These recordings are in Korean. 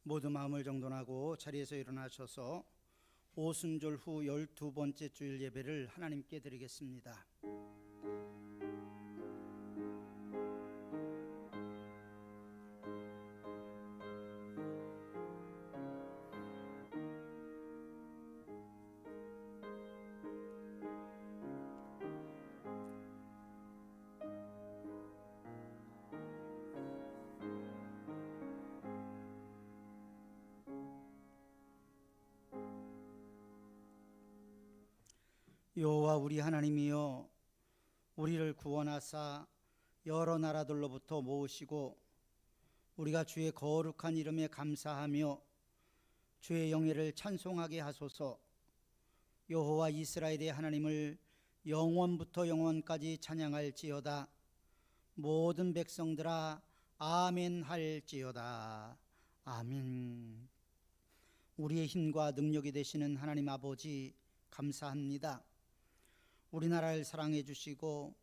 모두 마음을 정돈하고 자리에서 일어나셔서 오순절 후 12번째 주일 예배를 하나님께 드리겠습니다. 여호와 우리 하나님이여, 우리를 구원하사 여러 나라들로부터 모으시고 우리가 주의 거룩한 이름에 감사하며 주의 영예를 찬송하게 하소서. 여호와 이스라엘의 하나님을 영원부터 영원까지 찬양할지어다. 모든 백성들아 아멘 할지어다. 아멘. 우리의 힘과 능력이 되시는 하나님 아버지 감사합니다. 우리나라를 사랑해 주시고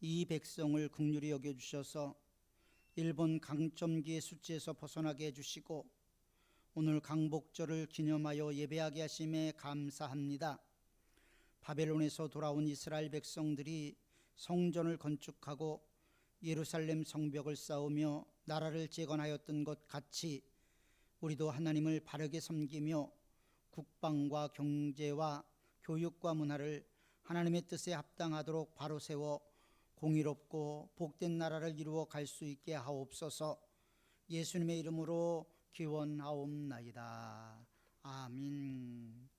이 백성을 긍휼히 여겨 주셔서 일본 강점기의 수치에서 벗어나게 해 주시고 오늘 강복절을 기념하여 예배하게 하심에 감사합니다. 바벨론에서 돌아온 이스라엘 백성들이 성전을 건축하고 예루살렘 성벽을 쌓으며 나라를 재건하였던 것 같이 우리도 하나님을 바르게 섬기며 국방과 경제와 교육과 문화를 하나님의 뜻에 합당하도록 바로 세워 공의롭고 복된 나라를 이루어 갈 수 있게 하옵소서. 예수님의 이름으로 기원하옵나이다. 아멘.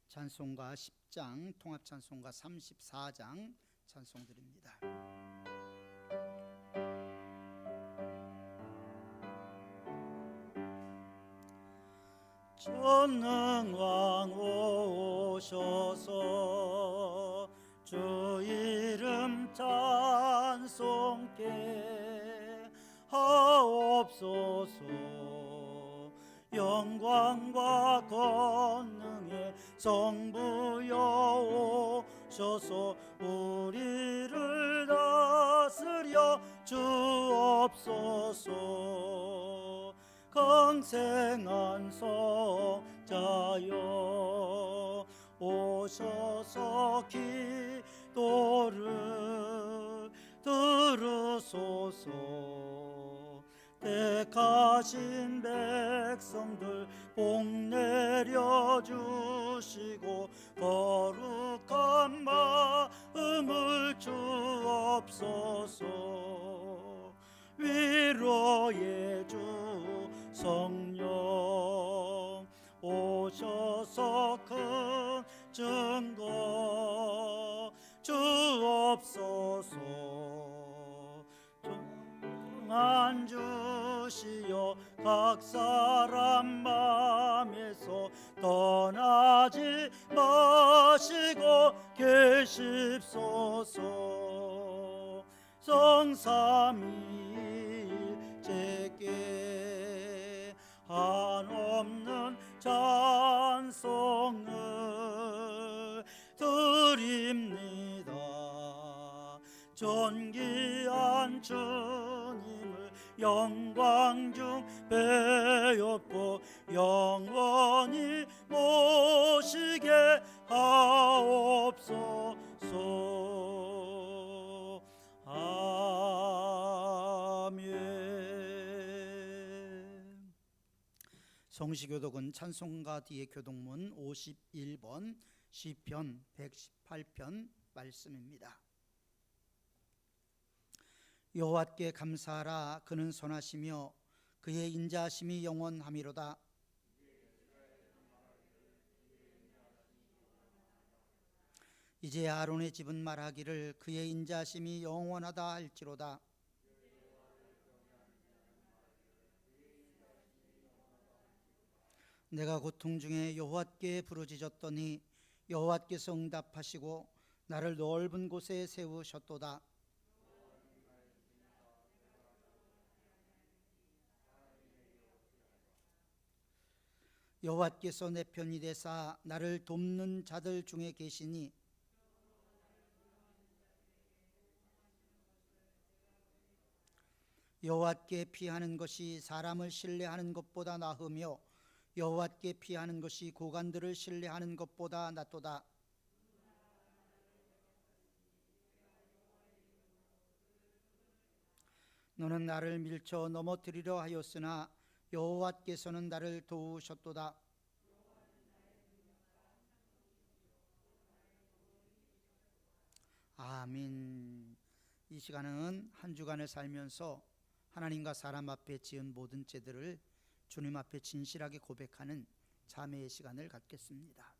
찬송가 10장, 통합찬송가 34장 찬송드립니다. 전능왕 오셔서 주 이름 찬송케 하옵소서. 영광과 권능의 성부여 오셔서 우리를 다스려 주옵소서. 강생한 성자여 오셔서 기도를 들으소서. 택하신 백성들 복 내려주시고 거룩한 마음을 주옵소서. 위로의 주 성령 오셔서 큰 증거 주옵소서. 정한 주시여 각 사람 맘에서 떠나지 마시고 계십소서. 성삼위일체께 한없는 찬송을 드립니다. 존귀한 주님을 영광 중 배웠고 영원히 모시게 하옵소서. 아멘. 성시교독은 찬송가 뒤에 교독문 51번 시편 118편 말씀입니다. 여호와께 감사하라. 그는 선하시며 그의 인자하심이 영원하미로다. 이제 아론의 집은 말하기를 그의 인자하심이 영원하다 할지로다. 내가 고통 중에 여호와께 부르짖었더니 여호와께서 응답하시고 나를 넓은 곳에 세우셨도다. 여호와께서 내 편이 되사 나를 돕는 자들 중에 계시니 여호와께 피하는 것이 사람을 신뢰하는 것보다 나으며 여호와께 피하는 것이 고관들을 신뢰하는 것보다 낫도다. 너는 나를 밀쳐 넘어뜨리려 하였으나 여호와께서는 나를 도우셨도다. 아멘. 이 시간은 한 주간을 살면서 하나님과 사람 앞에 지은 모든 죄들을 주님 앞에 진실하게 고백하는 자매의 시간을 갖겠습니다.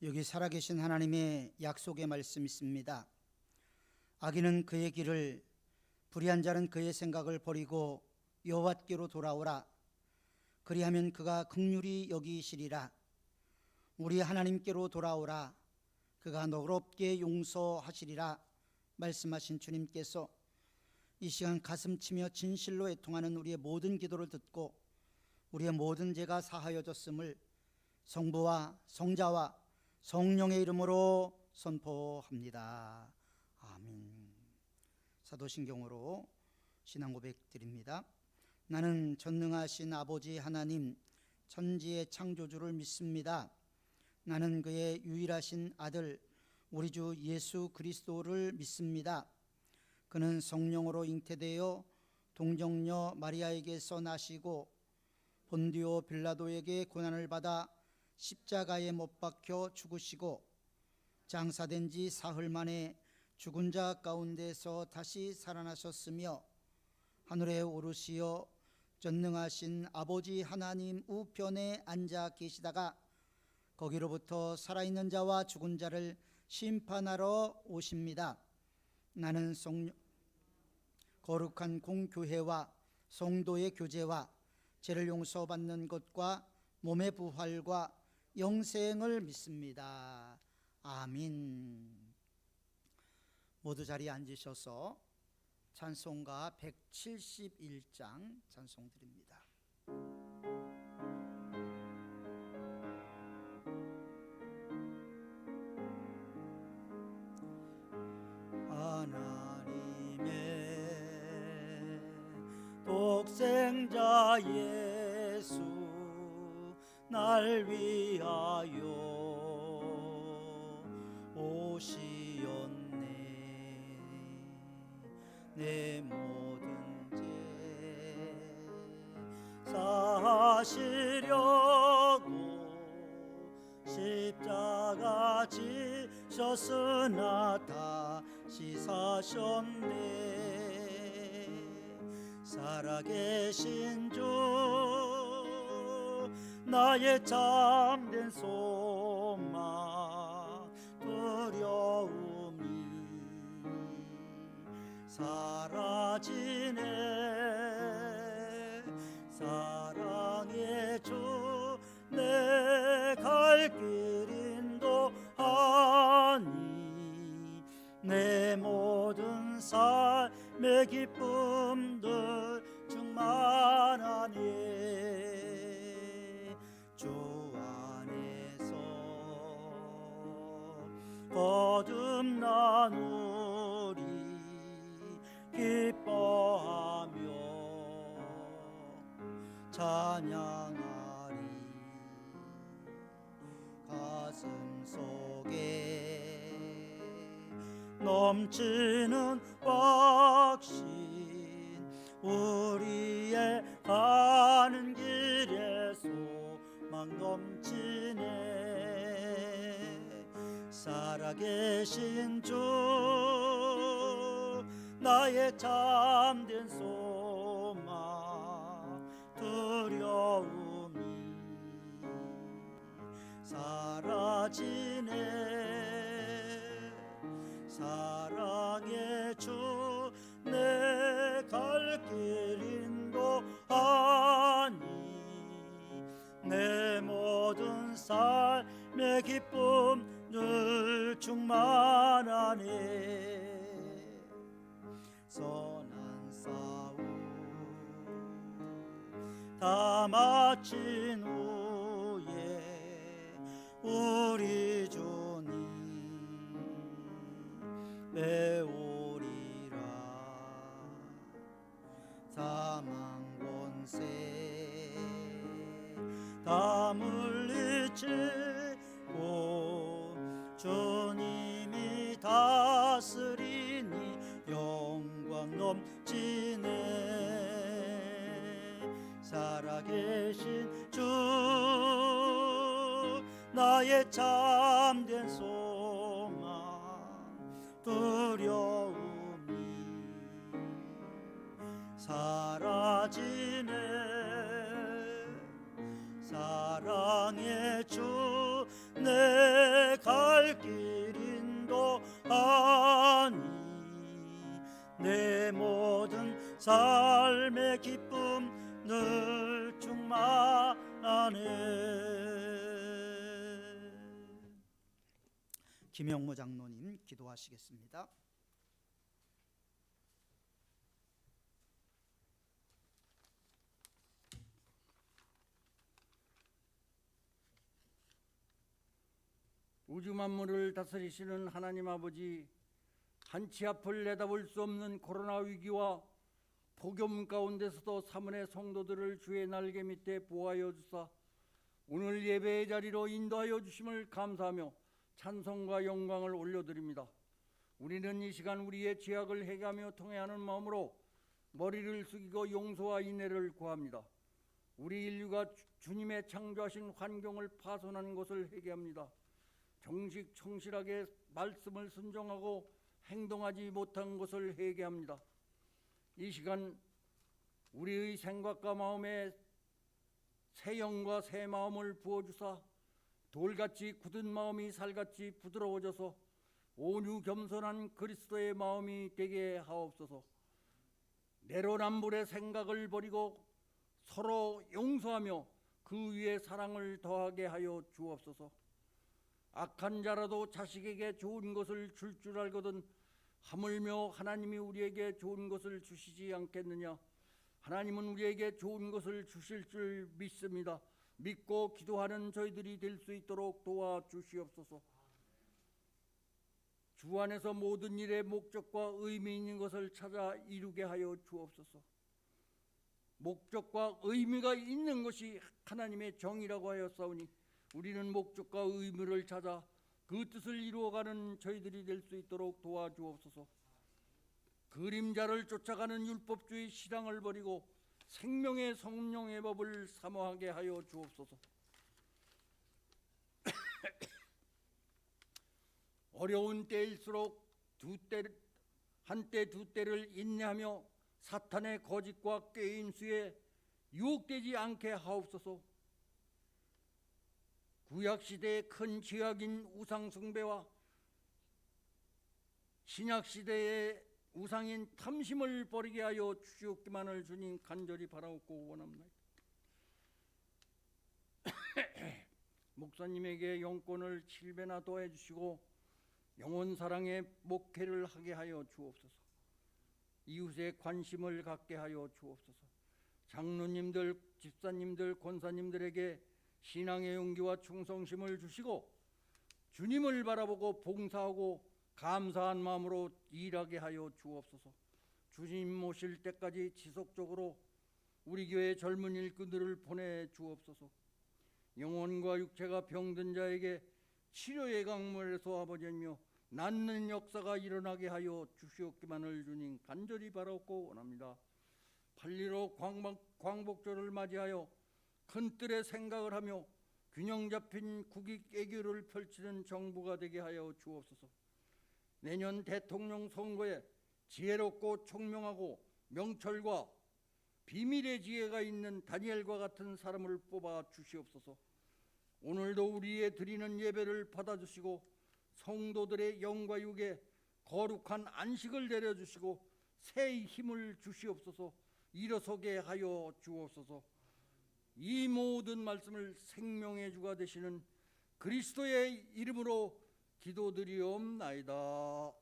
여기 살아계신 하나님의 약속의 말씀이 있습니다. 악인은 그의 길을, 불의한 자는 그의 생각을 버리고 여호와께로 돌아오라. 그리하면 그가 긍휼히 여기시리라. 우리 하나님께로 돌아오라. 그가 너그럽게 용서하시리라. 말씀하신 주님께서 이 시간 가슴치며 진실로 애통하는 우리의 모든 기도를 듣고 우리의 모든 죄가 사하여졌음을 성부와 성자와 성령의 이름으로 선포합니다. 아멘. 사도신경으로 신앙 고백 드립니다. 나는 전능하신 아버지 하나님 천지의 창조주를 믿습니다. 나는 그의 유일하신 아들 우리 주 예수 그리스도를 믿습니다. 그는 성령으로 잉태되어 동정녀 마리아에게서 나시고 본디오 빌라도에게 고난을 받아 십자가에 못 박혀 죽으시고 장사된 지 사흘 만에 죽은 자 가운데서 다시 살아나셨으며 하늘에 오르시어 전능하신 아버지 하나님 우편에 앉아 계시다가 거기로부터 살아있는 자와 죽은 자를 심판하러 오십니다. 나는 거룩한 공교회와 성도의 교제와 죄를 용서받는 것과 몸의 부활과 영생을 믿습니다. 아멘. 모두 자리에 앉으셔서 찬송가 171장 찬송 드립니다. 하나님의 독생자 예수 날 위하여 오시었네. 내 모든 죄 사하시려고 십자가 지셨으나 다시 사셨네. 살아계신 주 나의 참된 소망 두려움이 사라지네. 사랑의 주 내 갈 길 인도하니 내 모든 삶의 기쁨들 충만하니 주 안에서 거듭나누리 기뻐하며 찬양하리. 가슴 속에 넘치는 확신 우리의 가는 길에 소망 넘치네. 살아계신 주 나의 참된 소망 두려움이 사라지네. 사랑의 주 내 갈 길 인도하니 내 모든 삶의 기쁨 늘 충만하네. 선한 싸움 다 마친 후에 우리 주님 배우리라. 사망 권세 다 물리치고 주님이 다스리니 영광 넘치네. 살아계신 주 나의 참된 소망 두려움이 사라지네. 사랑의 주 내 갈 길 인도하니 내 모든 삶의 기쁨 늘 충만하네. 김영모 장로님 기도하시겠습니다. 우주 만물을 다스리시는 하나님 아버지, 한치 앞을 내다볼 수 없는 코로나 위기와 폭염 가운데서도 사문의 성도들을 주의 날개 밑에 보호하여 주사 오늘 예배의 자리로 인도하여 주심을 감사하며 찬송과 영광을 올려드립니다. 우리는 이 시간 우리의 죄악을 회개하며 통회하는 마음으로 머리를 숙이고 용서와 인애를 구합니다. 우리 인류가 주님의 창조하신 환경을 파손한 것을 회개합니다. 정식 성실하게 말씀을 순종하고 행동하지 못한 것을 회개합니다. 이 시간 우리의 생각과 마음에 새 영과 새 마음을 부어주사 돌같이 굳은 마음이 살같이 부드러워져서 온유 겸손한 그리스도의 마음이 되게 하옵소서. 내로남불의 생각을 버리고 서로 용서하며 그 위에 사랑을 더하게 하여 주옵소서. 악한 자라도 자식에게 좋은 것을 줄 알거든 하물며 하나님이 우리에게 좋은 것을 주시지 않겠느냐. 하나님은 우리에게 좋은 것을 주실 줄 믿습니다. 믿고 기도하는 저희들이 될 수 있도록 도와주시옵소서. 주 안에서 모든 일의 목적과 의미 있는 것을 찾아 이루게 하여 주옵소서. 목적과 의미가 있는 것이 하나님의 정의라고 하였사오니 우리는 목적과 의미를 찾아 그 뜻을 이루어가는 저희들이 될 수 있도록 도와주옵소서. 그림자를 쫓아가는 율법주의 신앙을 버리고 생명의 성령의 법을 사모하게 하여 주옵소서. 어려운 때일수록 한때 두 때를 인내하며 사탄의 거짓과 꾀임수에 유혹되지 않게 하옵소서. 구약시대의 큰 죄악인 우상숭배와 신약시대의 우상인 탐심을 버리게 하여 주시옵기만을 주님 간절히 바라옵고 원합니다. 목사님에게 영권을 7배나 더해 주시고 영혼 사랑의 목회를 하게 하여 주옵소서. 이웃의 관심을 갖게 하여 주옵소서. 장로님들, 집사님들, 권사님들에게 신앙의 용기와 충성심을 주시고 주님을 바라보고 봉사하고 감사한 마음으로 일하게 하여 주옵소서. 주님 오실 때까지 지속적으로 우리 교회 젊은 일꾼들을 보내 주옵소서. 영혼과 육체가 병든 자에게 치료의 강물에서 아버지며 낫는 역사가 일어나게 하여 주시옵기만을 주님 간절히 바라옵고 원합니다. 팔리로 광복절을 맞이하여 큰 뜰의 생각을 하며 균형 잡힌 국익 애교를 펼치는 정부가 되게 하여 주옵소서. 내년 대통령 선거에 지혜롭고 총명하고 명철과 비밀의 지혜가 있는 다니엘과 같은 사람을 뽑아 주시옵소서. 오늘도 우리의 드리는 예배를 받아주시고 성도들의 영과 육에 거룩한 안식을 내려주시고 새 힘을 주시옵소서. 일어서게 하여 주옵소서. 이 모든 말씀을 생명의 주가 되시는 그리스도의 이름으로 기도드리옵나이다.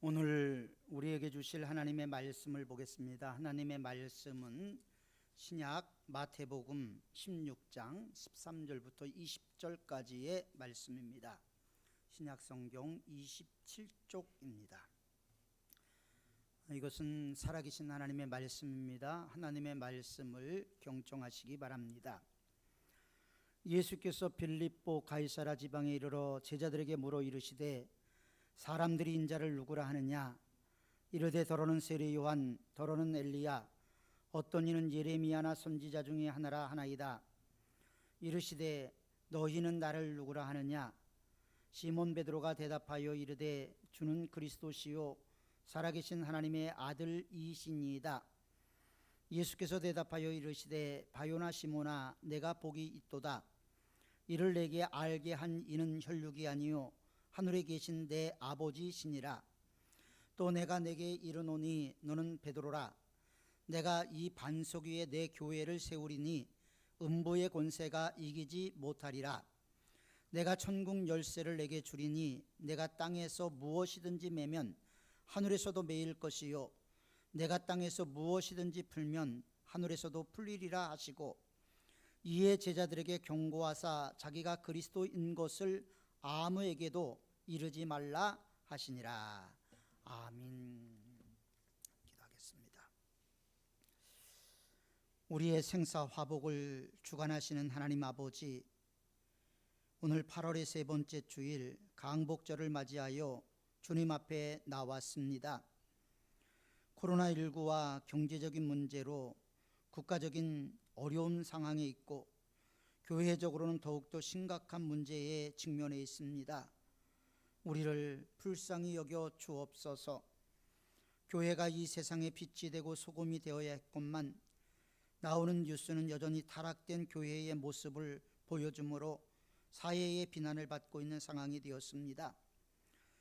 오늘 우리에게 주실 하나님의 말씀을 보겠습니다. 하나님의 말씀은 신약 마태복음 16장 13절부터 20절까지의 말씀입니다. 신약 성경 27쪽입니다. 이것은 살아계신 하나님의 말씀입니다. 하나님의 말씀을 경청하시기 바랍니다. 예수께서 빌립보 가이사라 지방에 이르러 제자들에게 물어 이르시되 사람들이 인자를 누구라 하느냐? 이르되 더러는 세례 요한, 더러는 엘리야, 어떤 이는 예레미야나 선지자 중에 하나라 하나이다. 이르시되 너희는 나를 누구라 하느냐? 시몬 베드로가 대답하여 이르되 주는 그리스도시요 살아계신 하나님의 아들이시니이다. 예수께서 대답하여 이르시되 바요나 시몬아, 내가 복이 있도다. 이를 내게 알게 한 이는 혈육이 아니요 하늘에 계신 내 아버지시니라. 또 내가 내게 이르노니 너는 베드로라. 내가 이 반석 위에 내 교회를 세우리니 음부의 권세가 이기지 못하리라. 내가 천국 열쇠를 내게 주리니 내가 땅에서 무엇이든지 매면 하늘에서도 매일 것이요 내가 땅에서 무엇이든지 풀면 하늘에서도 풀리리라 하시고, 이에 제자들에게 경고하사 자기가 그리스도인 것을 아무에게도 이르지 말라 하시니라. 아멘. 기도하겠습니다. 우리의 생사 화복을 주관하시는 하나님 아버지, 오늘 8월의 세 번째 주일 강복절을 맞이하여 주님 앞에 나왔습니다. 코로나19와 경제적인 문제로 국가적인 어려운 상황에 있고 교회적으로는 더욱더 심각한 문제에 직면해 있습니다. 우리를 불쌍히 여겨 주옵소서. 교회가 이 세상의 빛이 되고 소금이 되어야 했건만 나오는 뉴스는 여전히 타락된 교회의 모습을 보여주므로 사회의 비난을 받고 있는 상황이 되었습니다.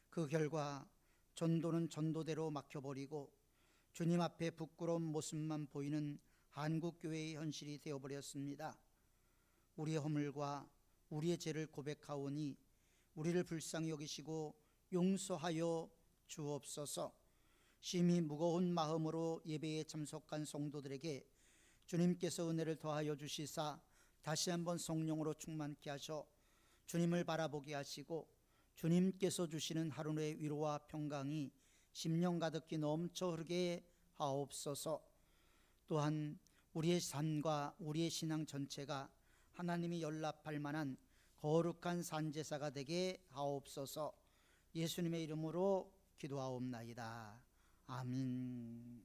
그 결과 전도는 전도대로 막혀버리고 주님 앞에 부끄러운 모습만 보이는 한국교회의 현실이 되어버렸습니다. 우리의 허물과 우리의 죄를 고백하오니 우리를 불쌍히 여기시고 용서하여 주옵소서. 심히 무거운 마음으로 예배에 참석한 성도들에게 주님께서 은혜를 더하여 주시사 다시 한번 성령으로 충만케 하셔 주님을 바라보게 하시고 주님께서 주시는 하루의 위로와 평강이 심령 가득히 넘쳐 흐르게 하옵소서. 또한 우리의 삶과 우리의 신앙 전체가 하나님이 연락할 만한 거룩한 산제사가 되게 하옵소서. 예수님의 이름으로 기도하옵나이다. 아멘.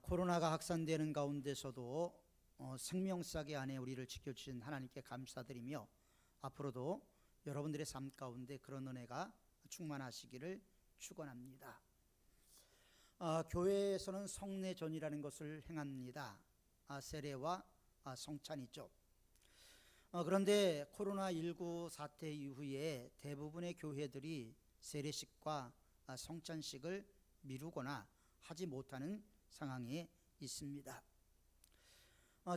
코로나가 확산되는 가운데서도 생명사계 안에 우리를 지켜주신 하나님께 감사드리며 앞으로도 여러분들의 삶 가운데 그런 은혜가 충만하시기를 축원합니다. 교회에서는 성례전이라는 것을 행합니다. 세례와 성찬이죠. 그런데 코로나19 사태 이후에 대부분의 교회들이 세례식과 성찬식을 미루거나 하지 못하는 상황에 있습니다.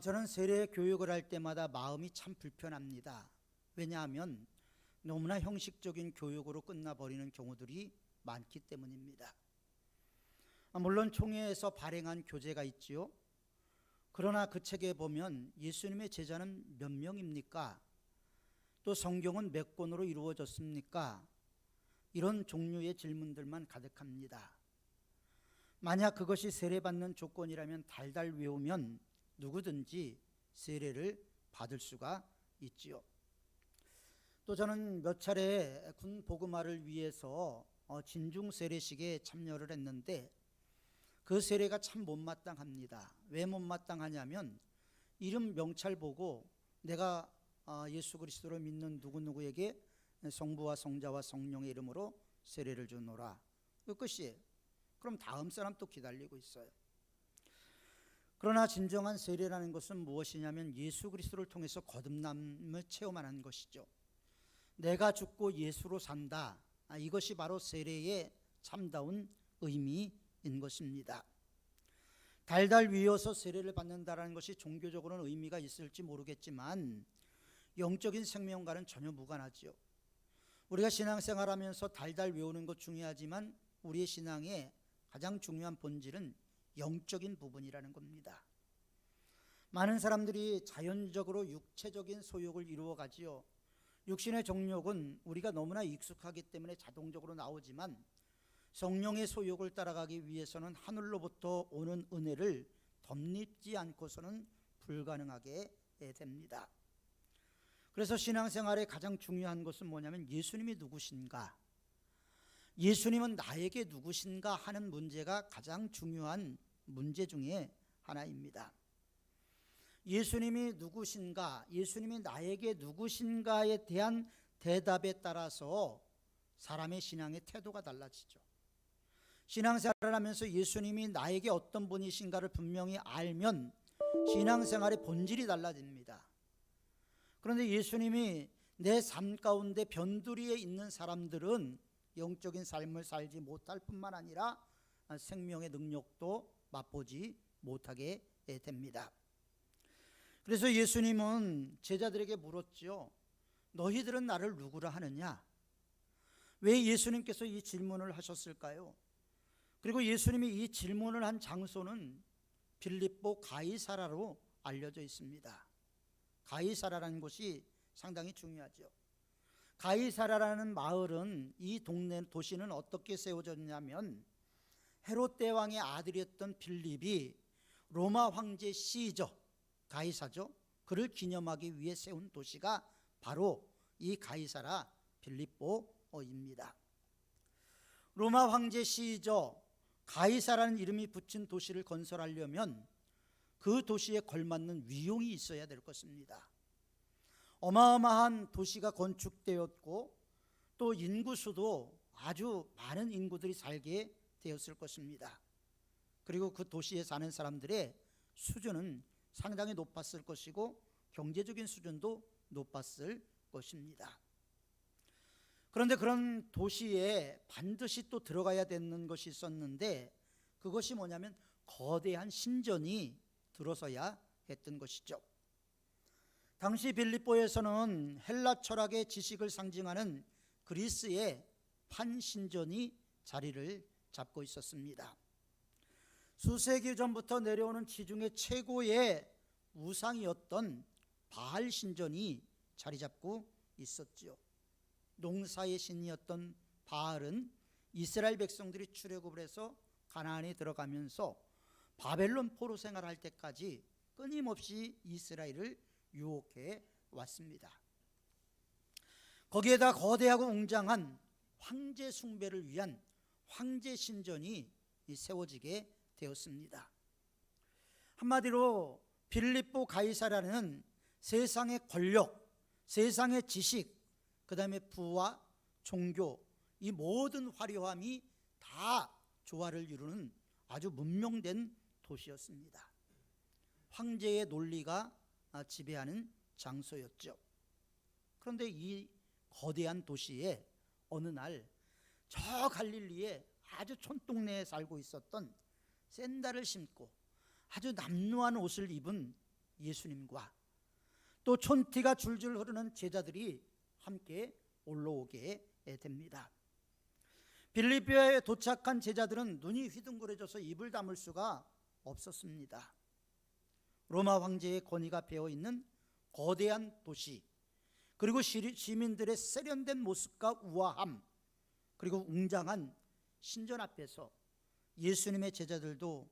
저는 세례 교육을 할 때마다 마음이 참 불편합니다. 왜냐하면 너무나 형식적인 교육으로 끝나버리는 경우들이 많기 때문입니다. 물론 총회에서 발행한 교재가 있지요. 그러나 그 책에 보면 예수님의 제자는 몇 명입니까? 또 성경은 몇 권으로 이루어졌습니까? 이런 종류의 질문들만 가득합니다. 만약 그것이 세례받는 조건이라면 달달 외우면 누구든지 세례를 받을 수가 있지요. 또 저는 몇 차례 군 복음화를 위해서 진중 세례식에 참여를 했는데 그 세례가 참 못마땅합니다. 왜 못마땅하냐면 이름 명찰 보고 내가 예수 그리스도를 믿는 누구누구에게 성부와 성자와 성령의 이름으로 세례를 주노라. 그 끝이에요. 그럼 다음 사람 또 기다리고 있어요. 그러나 진정한 세례라는 것은 무엇이냐면 예수 그리스도를 통해서 거듭남을 체험하는 것이죠. 내가 죽고 예수로 산다. 이것이 바로 세례의 참다운 의미인 것입니다. 달달 위어서 세례를 받는다는 것이 종교적으로는 의미가 있을지 모르겠지만 영적인 생명과는 전혀 무관하죠. 우리가 신앙생활하면서 달달 외우는 것 중요하지만 우리의 신앙의 가장 중요한 본질은 영적인 부분이라는 겁니다. 많은 사람들이 자연적으로 육체적인 소욕을 이루어가지요. 육신의 정욕은 우리가 너무나 익숙하기 때문에 자동적으로 나오지만 성령의 소욕을 따라가기 위해서는 하늘로부터 오는 은혜를 덧입지 않고서는 불가능하게 됩니다. 그래서 신앙생활의 가장 중요한 것은 뭐냐면 예수님이 누구신가, 예수님은 나에게 누구신가 하는 문제가 가장 중요한 문제 중에 하나입니다. 예수님이 누구신가, 예수님이 나에게 누구신가에 대한 대답에 따라서 사람의 신앙의 태도가 달라지죠. 신앙생활을 하면서 예수님이 나에게 어떤 분이신가를 분명히 알면 신앙생활의 본질이 달라집니다. 그런데 예수님이 내 삶 가운데 변두리에 있는 사람들은 영적인 삶을 살지 못할 뿐만 아니라 생명의 능력도 맛보지 못하게 됩니다. 그래서 예수님은 제자들에게 물었죠. 너희들은 나를 누구라 하느냐? 왜 예수님께서 이 질문을 하셨을까요? 그리고 예수님이 이 질문을 한 장소는 빌립보 가이사라로 알려져 있습니다. 가이사라라는 곳이 상당히 중요하죠. 가이사라라는 마을은 이 도시는 어떻게 세워졌냐면 헤롯 대왕의 아들이었던 빌립이 로마 황제 시저 가이사죠. 그를 기념하기 위해 세운 도시가 바로 이 가이사라 빌립보입니다. 로마 황제 시저 가이사라는 이름이 붙인 도시를 건설하려면 그 도시에 걸맞는 위용이 있어야 될 것입니다. 어마어마한 도시가 건축되었고 또 인구수도 아주 많은 인구들이 살게 되었을 것입니다. 그리고 그 도시에 사는 사람들의 수준은 상당히 높았을 것이고 경제적인 수준도 높았을 것입니다. 그런데 그런 도시에 반드시 또 들어가야 되는 것이 있었는데 그것이 뭐냐면 거대한 신전이 들어서야 했던 것이죠. 당시 빌립보에서는 헬라 철학의 지식을 상징하는 그리스의 판신전이 자리를 잡고 있었습니다. 수세기 전부터 내려오는 지중해 최고의 우상이었던 바알 신전이 자리 잡고 있었죠. 농사의 신이었던 바알은 이스라엘 백성들이 출애굽을 해서 가나안에 들어가면서 바벨론 포로 생활할 때까지 끊임없이 이스라엘을 유혹해 왔습니다. 거기에다 거대하고 웅장한 황제 숭배를 위한 황제 신전이 세워지게 되었습니다. 한마디로 빌립보 가이사랴는 세상의 권력, 세상의 지식, 그 다음에 부와 종교, 이 모든 화려함이 다 조화를 이루는 아주 문명된 도시였습니다. 황제의 논리가 지배하는 장소였죠. 그런데 이 거대한 도시에 어느 날 저 갈릴리에 아주 촌동네에 살고 있었던 샌달을 신고 아주 남루한 옷을 입은 예수님과 또 촌티가 줄줄 흐르는 제자들이 함께 올라오게 됩니다. 빌립보에 도착한 제자들은 눈이 휘둥그레져서 입을 다물 수가 없었습니다. 로마 황제의 권위가 배어있는 거대한 도시, 그리고 시민들의 세련된 모습과 우아함, 그리고 웅장한 신전 앞에서 예수님의 제자들도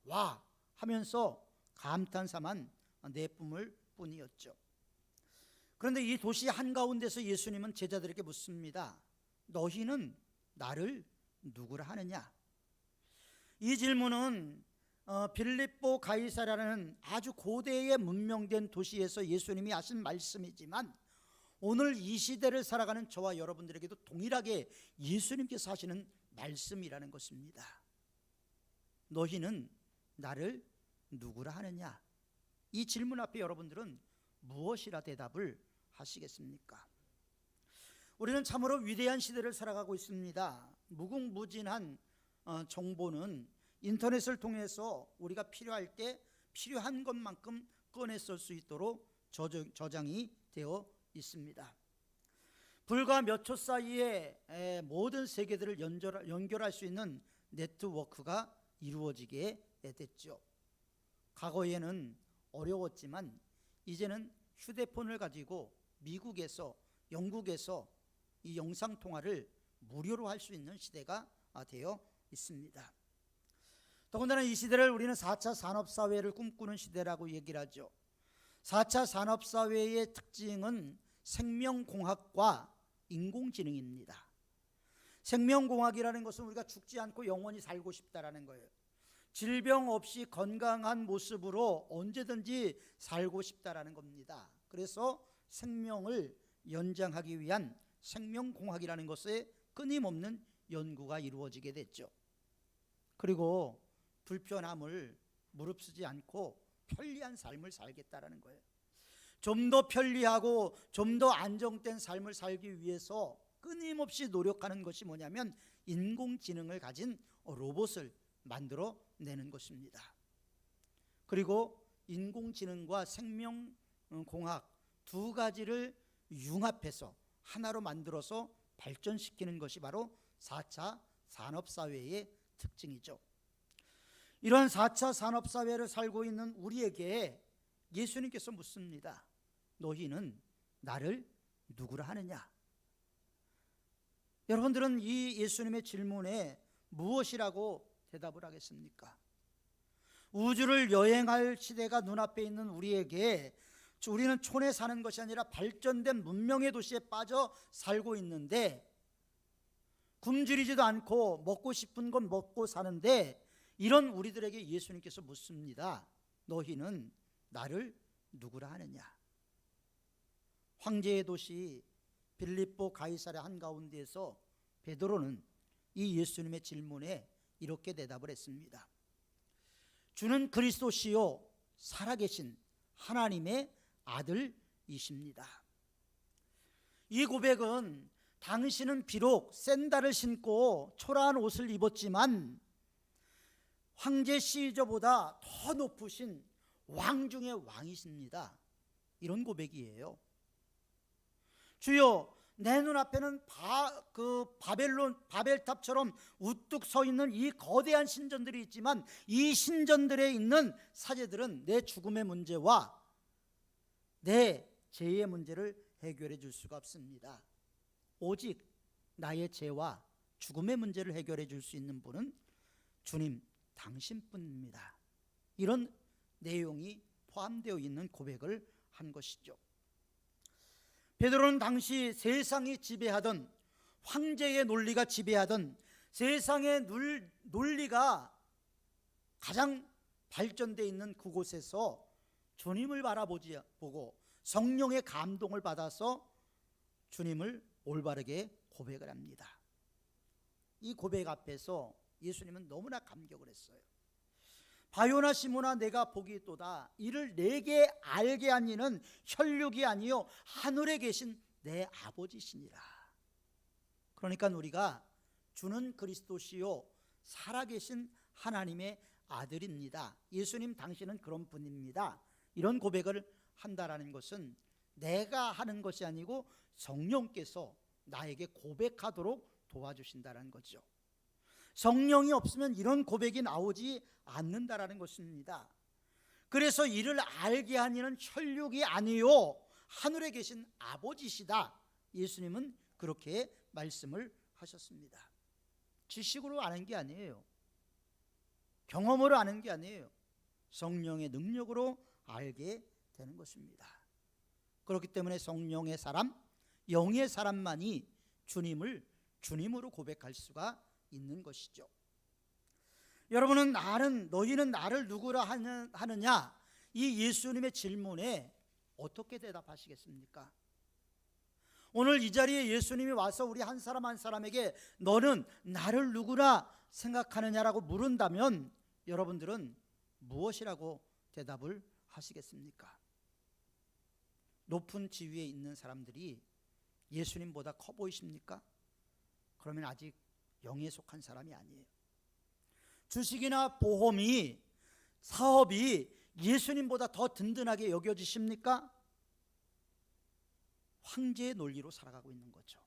와 하면서 감탄사만 내뿜을 뿐이었죠. 그런데 이 도시 한가운데서 예수님은 제자들에게 묻습니다. 너희는 나를 누구라 하느냐? 이 질문은 빌립보 가이사랴라는 아주 고대의 문명된 도시에서 예수님이 하신 말씀이지만 오늘 이 시대를 살아가는 저와 여러분들에게도 동일하게 예수님께서 하시는 말씀이라는 것입니다. 너희는 나를 누구라 하느냐? 이 질문 앞에 여러분들은 무엇이라 대답을 하시겠습니까? 우리는 참으로 위대한 시대를 살아가고 있습니다. 무궁무진한 정보는 인터넷을 통해서 우리가 필요할 때 필요한 것만큼 꺼내 쓸 수 있도록 저장이 되어 있습니다. 불과 몇 초 사이에 모든 세계들을 연결할 수 있는 네트워크가 이루어지게 됐죠. 과거에는 어려웠지만 이제는 휴대폰을 가지고 미국에서, 영국에서 이 영상통화를 무료로 할 수 있는 시대가 되어 있습니다. 더군다나 이 시대를 우리는 4차 산업사회를 꿈꾸는 시대라고 얘기를 하죠. 4차 산업사회의 특징은 생명공학과 인공지능입니다. 생명공학이라는 것은 우리가 죽지 않고 영원히 살고 싶다라는 거예요. 질병 없이 건강한 모습으로 언제든지 살고 싶다라는 겁니다. 그래서 생명을 연장하기 위한 생명공학이라는 것에 끊임없는 연구가 이루어지게 됐죠. 그리고 불편함을 무릅쓰지 않고 편리한 삶을 살겠다라는 거예요. 좀 더 편리하고 좀 더 안정된 삶을 살기 위해서 끊임없이 노력하는 것이 뭐냐면 인공지능을 가진 로봇을 만들어내는 것입니다. 그리고 인공지능과 생명공학 두 가지를 융합해서 하나로 만들어서 발전시키는 것이 바로 4차 산업사회의 특징이죠. 이런 4차 산업사회를 살고 있는 우리에게 예수님께서 묻습니다. 너희는 나를 누구라 하느냐? 여러분들은 이 예수님의 질문에 무엇이라고 대답을 하겠습니까? 우주를 여행할 시대가 눈앞에 있는 우리에게 우리는 촌에 사는 것이 아니라 발전된 문명의 도시에 빠져 살고 있는데 굶주리지도 않고 먹고 싶은 건 먹고 사는데 이런 우리들에게 예수님께서 묻습니다. 너희는 나를 누구라 하느냐? 황제의 도시 빌립보 가이사랴 한가운데에서 베드로는 이 예수님의 질문에 이렇게 대답을 했습니다. 주는 그리스도시요 살아계신 하나님의 아들이십니다. 이 고백은 당신은 비록 샌달을 신고 초라한 옷을 입었지만 황제 시저보다 더 높으신 왕 중의 왕이십니다. 이런 고백이에요. 주여, 내 눈앞에는 바벨탑처럼 우뚝 서 있는 이 거대한 신전들이 있지만 이 신전들에 있는 사제들은 내 죽음의 문제와 내 죄의 문제를 해결해 줄 수가 없습니다. 오직 나의 죄와 죽음의 문제를 해결해 줄 수 있는 분은 주님 당신뿐입니다. 이런 내용이 포함되어 있는 고백을 한 것이죠. 베드로는 당시 세상이 지배하던 황제의 논리가 지배하던 세상의 논리가 가장 발전되어 있는 그곳에서 주님을 바라보고 성령의 감동을 받아서 주님을 올바르게 고백을 합니다. 이 고백 앞에서 예수님은 너무나 감격을 했어요. 바요나 시몬아, 내가 복이 있도다. 이를 내게 알게 한 이는 혈육이 아니요 하늘에 계신 내 아버지시니라. 그러니까 우리가 주는 그리스도시요 살아계신 하나님의 아들입니다. 예수님 당신은 그런 분입니다. 이런 고백을 한다라는 것은 내가 하는 것이 아니고 성령께서 나에게 고백하도록 도와주신다는 거죠. 성령이 없으면 이런 고백이 나오지 않는다라는 것입니다. 그래서 이를 알게 한 이는 혈육이 아니요 하늘에 계신 아버지시다. 예수님은 그렇게 말씀을 하셨습니다. 지식으로 아는 게 아니에요. 경험으로 아는 게 아니에요. 성령의 능력으로 알게 되는 것입니다. 그렇기 때문에 성령의 사람, 영의 사람만이 주님을 주님으로 고백할 수가 있는 것이죠. 여러분은 너희는 나를 누구라 하느냐? 이 예수님의 질문에 어떻게 대답하시겠습니까? 오늘 이 자리에 예수님이 와서 우리 한 사람 한 사람에게 너는 나를 누구라 생각하느냐라고 물은다면 여러분들은 무엇이라고 대답을 하시겠습니까? 높은 지위에 있는 사람들이 예수님보다 커 보이십니까? 그러면 아직 영에 속한 사람이 아니에요. 주식이나 보험이, 사업이 예수님보다 더 든든하게 여겨지십니까? 황제의 논리로 살아가고 있는 거죠.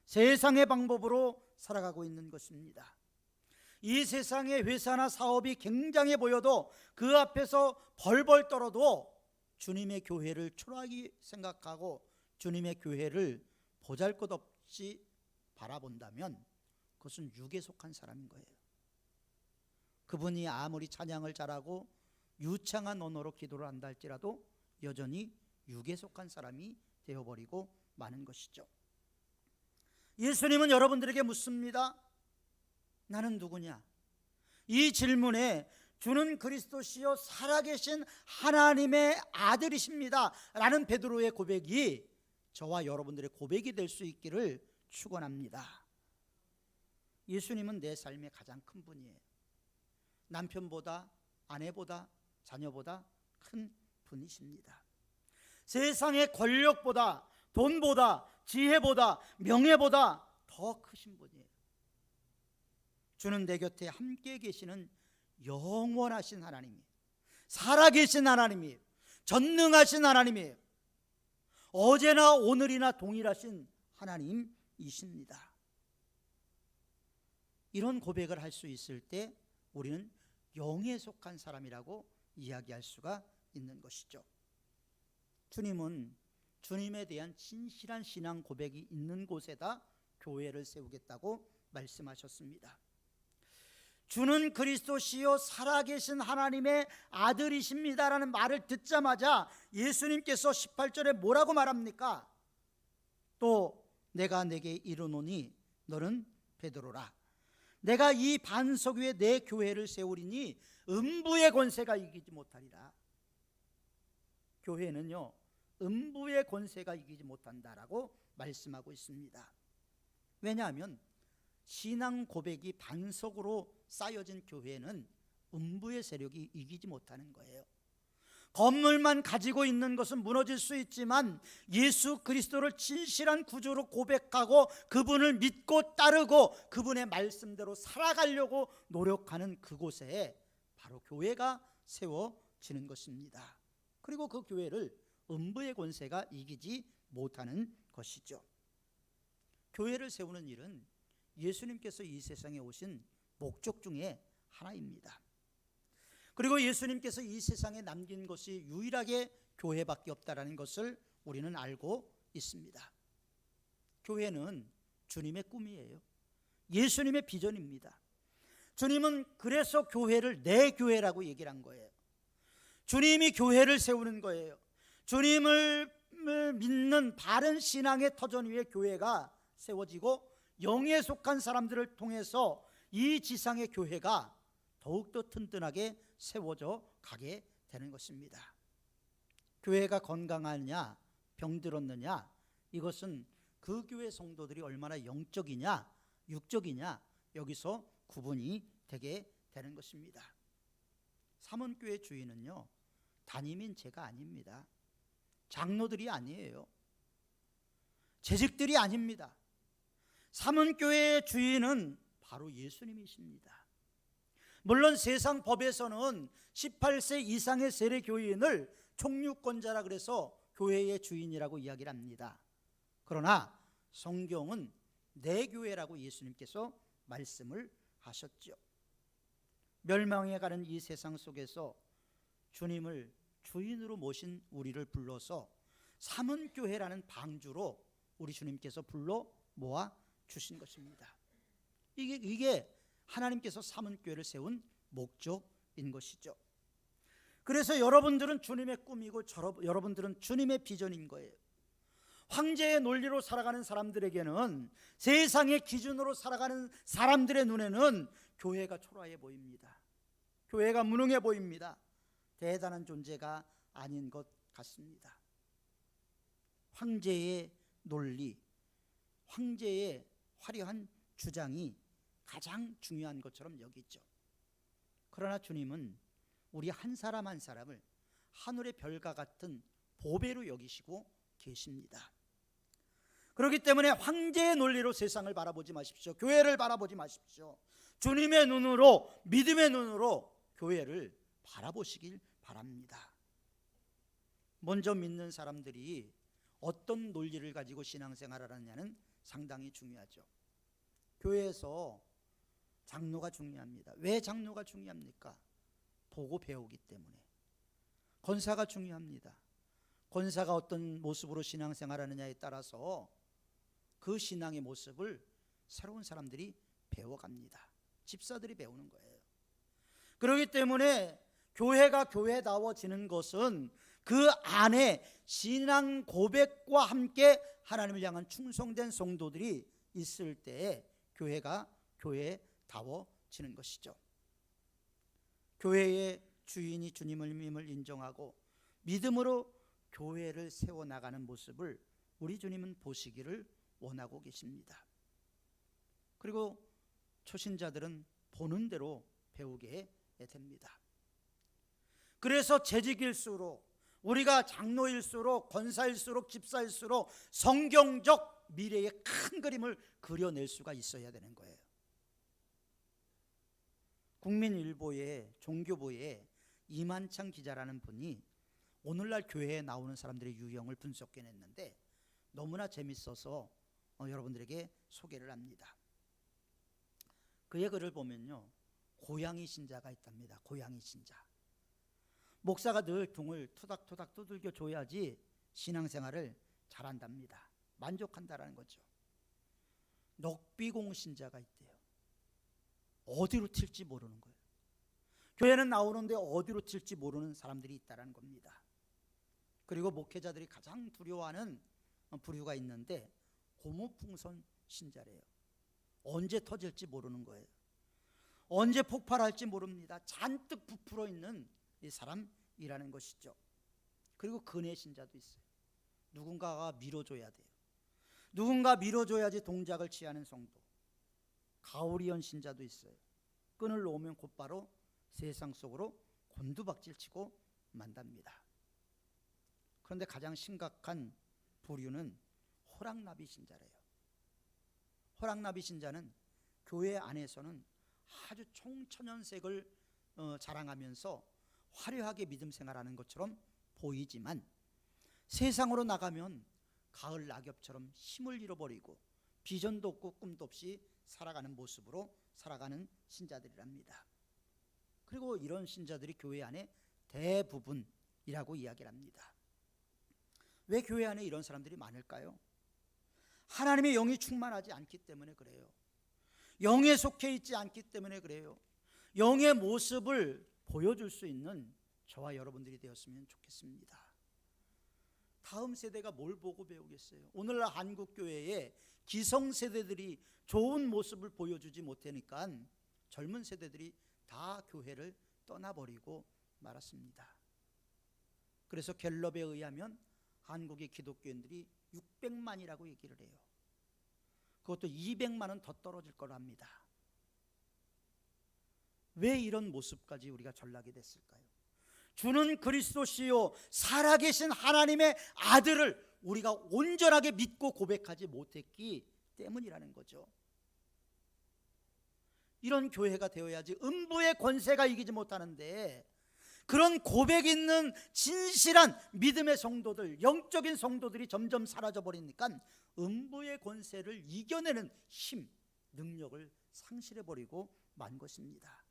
세상의 방법으로 살아가고 있는 것입니다. 이 세상의 회사나 사업이 굉장해 보여도 그 앞에서 벌벌 떨어도 주님의 교회를 초라하게 생각하고 주님의 교회를 보잘것없이 바라본다면 그것은 육에 속한 사람인 거예요. 그분이 아무리 찬양을 잘하고 유창한 언어로 기도를 한다 할지라도 여전히 육에 속한 사람이 되어버리고 마는 것이죠. 예수님은 여러분들에게 묻습니다. 나는 누구냐? 이 질문에 주는 그리스도시요 살아계신 하나님의 아들이십니다 라는 베드로의 고백이 저와 여러분들의 고백이 될 수 있기를 축원합니다. 예수님은 내 삶의 가장 큰 분이에요. 남편보다, 아내보다, 자녀보다 큰 분이십니다. 세상의 권력보다, 돈보다, 지혜보다, 명예보다 더 크신 분이에요. 주는 내 곁에 함께 계시는 영원하신 하나님이에요. 살아계신 하나님이에요. 전능하신 하나님이에요. 어제나 오늘이나 동일하신 하나님이십니다. 이런 고백을 할 수 있을 때 우리는 영에 속한 사람이라고 이야기할 수가 있는 것이죠. 주님은 주님에 대한 진실한 신앙 고백이 있는 곳에다 교회를 세우겠다고 말씀하셨습니다. 주는 그리스도시요 살아계신 하나님의 아들이십니다라는 말을 듣자마자 예수님께서 18절에 뭐라고 말합니까? 또 내가 내게 이르노니 너는 베드로라. 내가 이 반석 위에 내 교회를 세우리니 음부의 권세가 이기지 못하리라. 교회는요 음부의 권세가 이기지 못한다라고 말씀하고 있습니다. 왜냐하면 신앙 고백이 반석으로 쌓여진 교회는 음부의 세력이 이기지 못하는 거예요. 건물만 가지고 있는 것은 무너질 수 있지만 예수 그리스도를 진실한 구주로 고백하고 그분을 믿고 따르고 그분의 말씀대로 살아가려고 노력하는 그곳에 바로 교회가 세워지는 것입니다. 그리고 그 교회를 음부의 권세가 이기지 못하는 것이죠. 교회를 세우는 일은 예수님께서 이 세상에 오신 목적 중에 하나입니다. 그리고 예수님께서 이 세상에 남긴 것이 유일하게 교회밖에 없다라는 것을 우리는 알고 있습니다. 교회는 주님의 꿈이에요. 예수님의 비전입니다. 주님은 그래서 교회를 내 교회라고 얘기를 한 거예요. 주님이 교회를 세우는 거예요. 주님을 믿는 바른 신앙의 터전 위에 교회가 세워지고 영에 속한 사람들을 통해서 이 지상의 교회가 더욱더 튼튼하게 세워져 가게 되는 것입니다. 교회가 건강하냐 병들었느냐, 이것은 그 교회 성도들이 얼마나 영적이냐 육적이냐 여기서 구분이 되게 되는 것입니다. 삼원교회 주인은요, 담임인 제가 아닙니다. 장로들이 아니에요. 재직들이 아닙니다. 삼원교회의 주인은 바로 예수님이십니다. 물론 세상 법에서는 18세 이상의 세례 교인을 총유권자라 그래서 교회의 주인이라고 이야기를 합니다. 그러나 성경은 내 교회라고 예수님께서 말씀을 하셨죠. 멸망해 가는 이 세상 속에서 주님을 주인으로 모신 우리를 불러서 삼원교회라는 방주로 우리 주님께서 불러 모아 주신 것입니다. 이게 하나님께서 삼원교회를 세운 목적인 것이죠. 그래서 여러분들은 주님의 꿈이고 여러분들은 주님의 비전인 거예요. 황제의 논리로 살아가는 사람들에게는, 세상의 기준으로 살아가는 사람들의 눈에는 교회가 초라해 보입니다. 교회가 무능해 보입니다. 대단한 존재가 아닌 것 같습니다. 황제의 논리, 황제의 화려한 주장이 가장 중요한 것처럼 여기죠. 그러나 주님은 우리 한 사람 한 사람을 하늘의 별과 같은 보배로 여기시고 계십니다. 그렇기 때문에 황제의 논리로 세상을 바라보지 마십시오. 교회를 바라보지 마십시오. 주님의 눈으로, 믿음의 눈으로 교회를 바라보시길 바랍니다. 먼저 믿는 사람들이 어떤 논리를 가지고 신앙생활을 하느냐는 상당히 중요하죠. 교회에서 장로가 중요합니다. 왜 장로가 중요합니까? 보고 배우기 때문에. 권사가 중요합니다. 권사가 어떤 모습으로 신앙생활하느냐에 따라서 그 신앙의 모습을 새로운 사람들이 배워갑니다. 집사들이 배우는 거예요. 그렇기 때문에 교회가 교회다워지는 것은 그 안에 신앙 고백과 함께 하나님을 향한 충성된 성도들이 있을 때에 교회가 교회다워지는 것이죠. 교회의 주인이 주님을 인정하고 믿음으로 교회를 세워나가는 모습을 우리 주님은 보시기를 원하고 계십니다. 그리고 초신자들은 보는 대로 배우게 됩니다. 그래서 재직일수록, 우리가 장로일수록, 권사일수록, 집사일수록 성경적 미래의 큰 그림을 그려낼 수가 있어야 되는 거예요. 국민일보의 종교부의 이만창 기자라는 분이 오늘날 교회에 나오는 사람들의 유형을 분석해냈는데 너무나 재밌어서 여러분들에게 소개를 합니다. 그의 글을 보면요, 고양이 신자가 있답니다. 고양이 신자. 목사가 늘 등을 토닥토닥 두들겨 줘야지 신앙생활을 잘한답니다. 만족한다라는 거죠. 넉비공 신자가 있대요. 어디로 튈지 모르는 거예요. 교회는 나오는데 어디로 튈지 모르는 사람들이 있다는 겁니다. 그리고 목회자들이 가장 두려워하는 부류가 있는데 고무풍선 신자래요. 언제 터질지 모르는 거예요. 언제 폭발할지 모릅니다. 잔뜩 부풀어 있는 이 사람이라는 것이죠. 그리고 근혜 신자도 있어요. 누군가가 밀어줘야 돼요. 누군가 밀어줘야지 동작을 취하는 성도. 가오리언 신자도 있어요. 끈을 놓으면 곧바로 세상 속으로 곤두박질 치고 만답니다. 그런데 가장 심각한 부류는 호랑나비 신자래요. 호랑나비 신자는 교회 안에서는 아주 총천연색을 자랑하면서 화려하게 믿음 생활하는 것처럼 보이지만 세상으로 나가면 가을 낙엽처럼 힘을 잃어버리고 비전도 없고 꿈도 없이 살아가는 모습으로 살아가는 신자들이랍니다. 그리고 이런 신자들이 교회 안에 대부분이라고 이야기를 합니다. 왜 교회 안에 이런 사람들이 많을까요? 하나님의 영이 충만하지 않기 때문에 그래요. 영에 속해 있지 않기 때문에 그래요. 영의 모습을 보여줄 수 있는 저와 여러분들이 되었으면 좋겠습니다. 다음 세대가 뭘 보고 배우겠어요? 오늘날 한국 교회에 기성 세대들이 좋은 모습을 보여주지 못하니까 젊은 세대들이 다 교회를 떠나버리고 말았습니다. 그래서 갤럽에 의하면 한국의 기독교인들이 600만이라고 얘기를 해요. 그것도 200만은 더 떨어질 거랍니다. 왜 이런 모습까지 우리가 전락이 됐을까요? 주는 그리스도시요 살아계신 하나님의 아들을 우리가 온전하게 믿고 고백하지 못했기 때문이라는 거죠. 이런 교회가 되어야지. 음부의 권세가 이기지 못하는데 그런 고백 있는 진실한 믿음의 성도들, 영적인 성도들이 점점 사라져 버리니까 음부의 권세를 이겨내는 힘, 능력을 상실해 버리고 만 것입니다.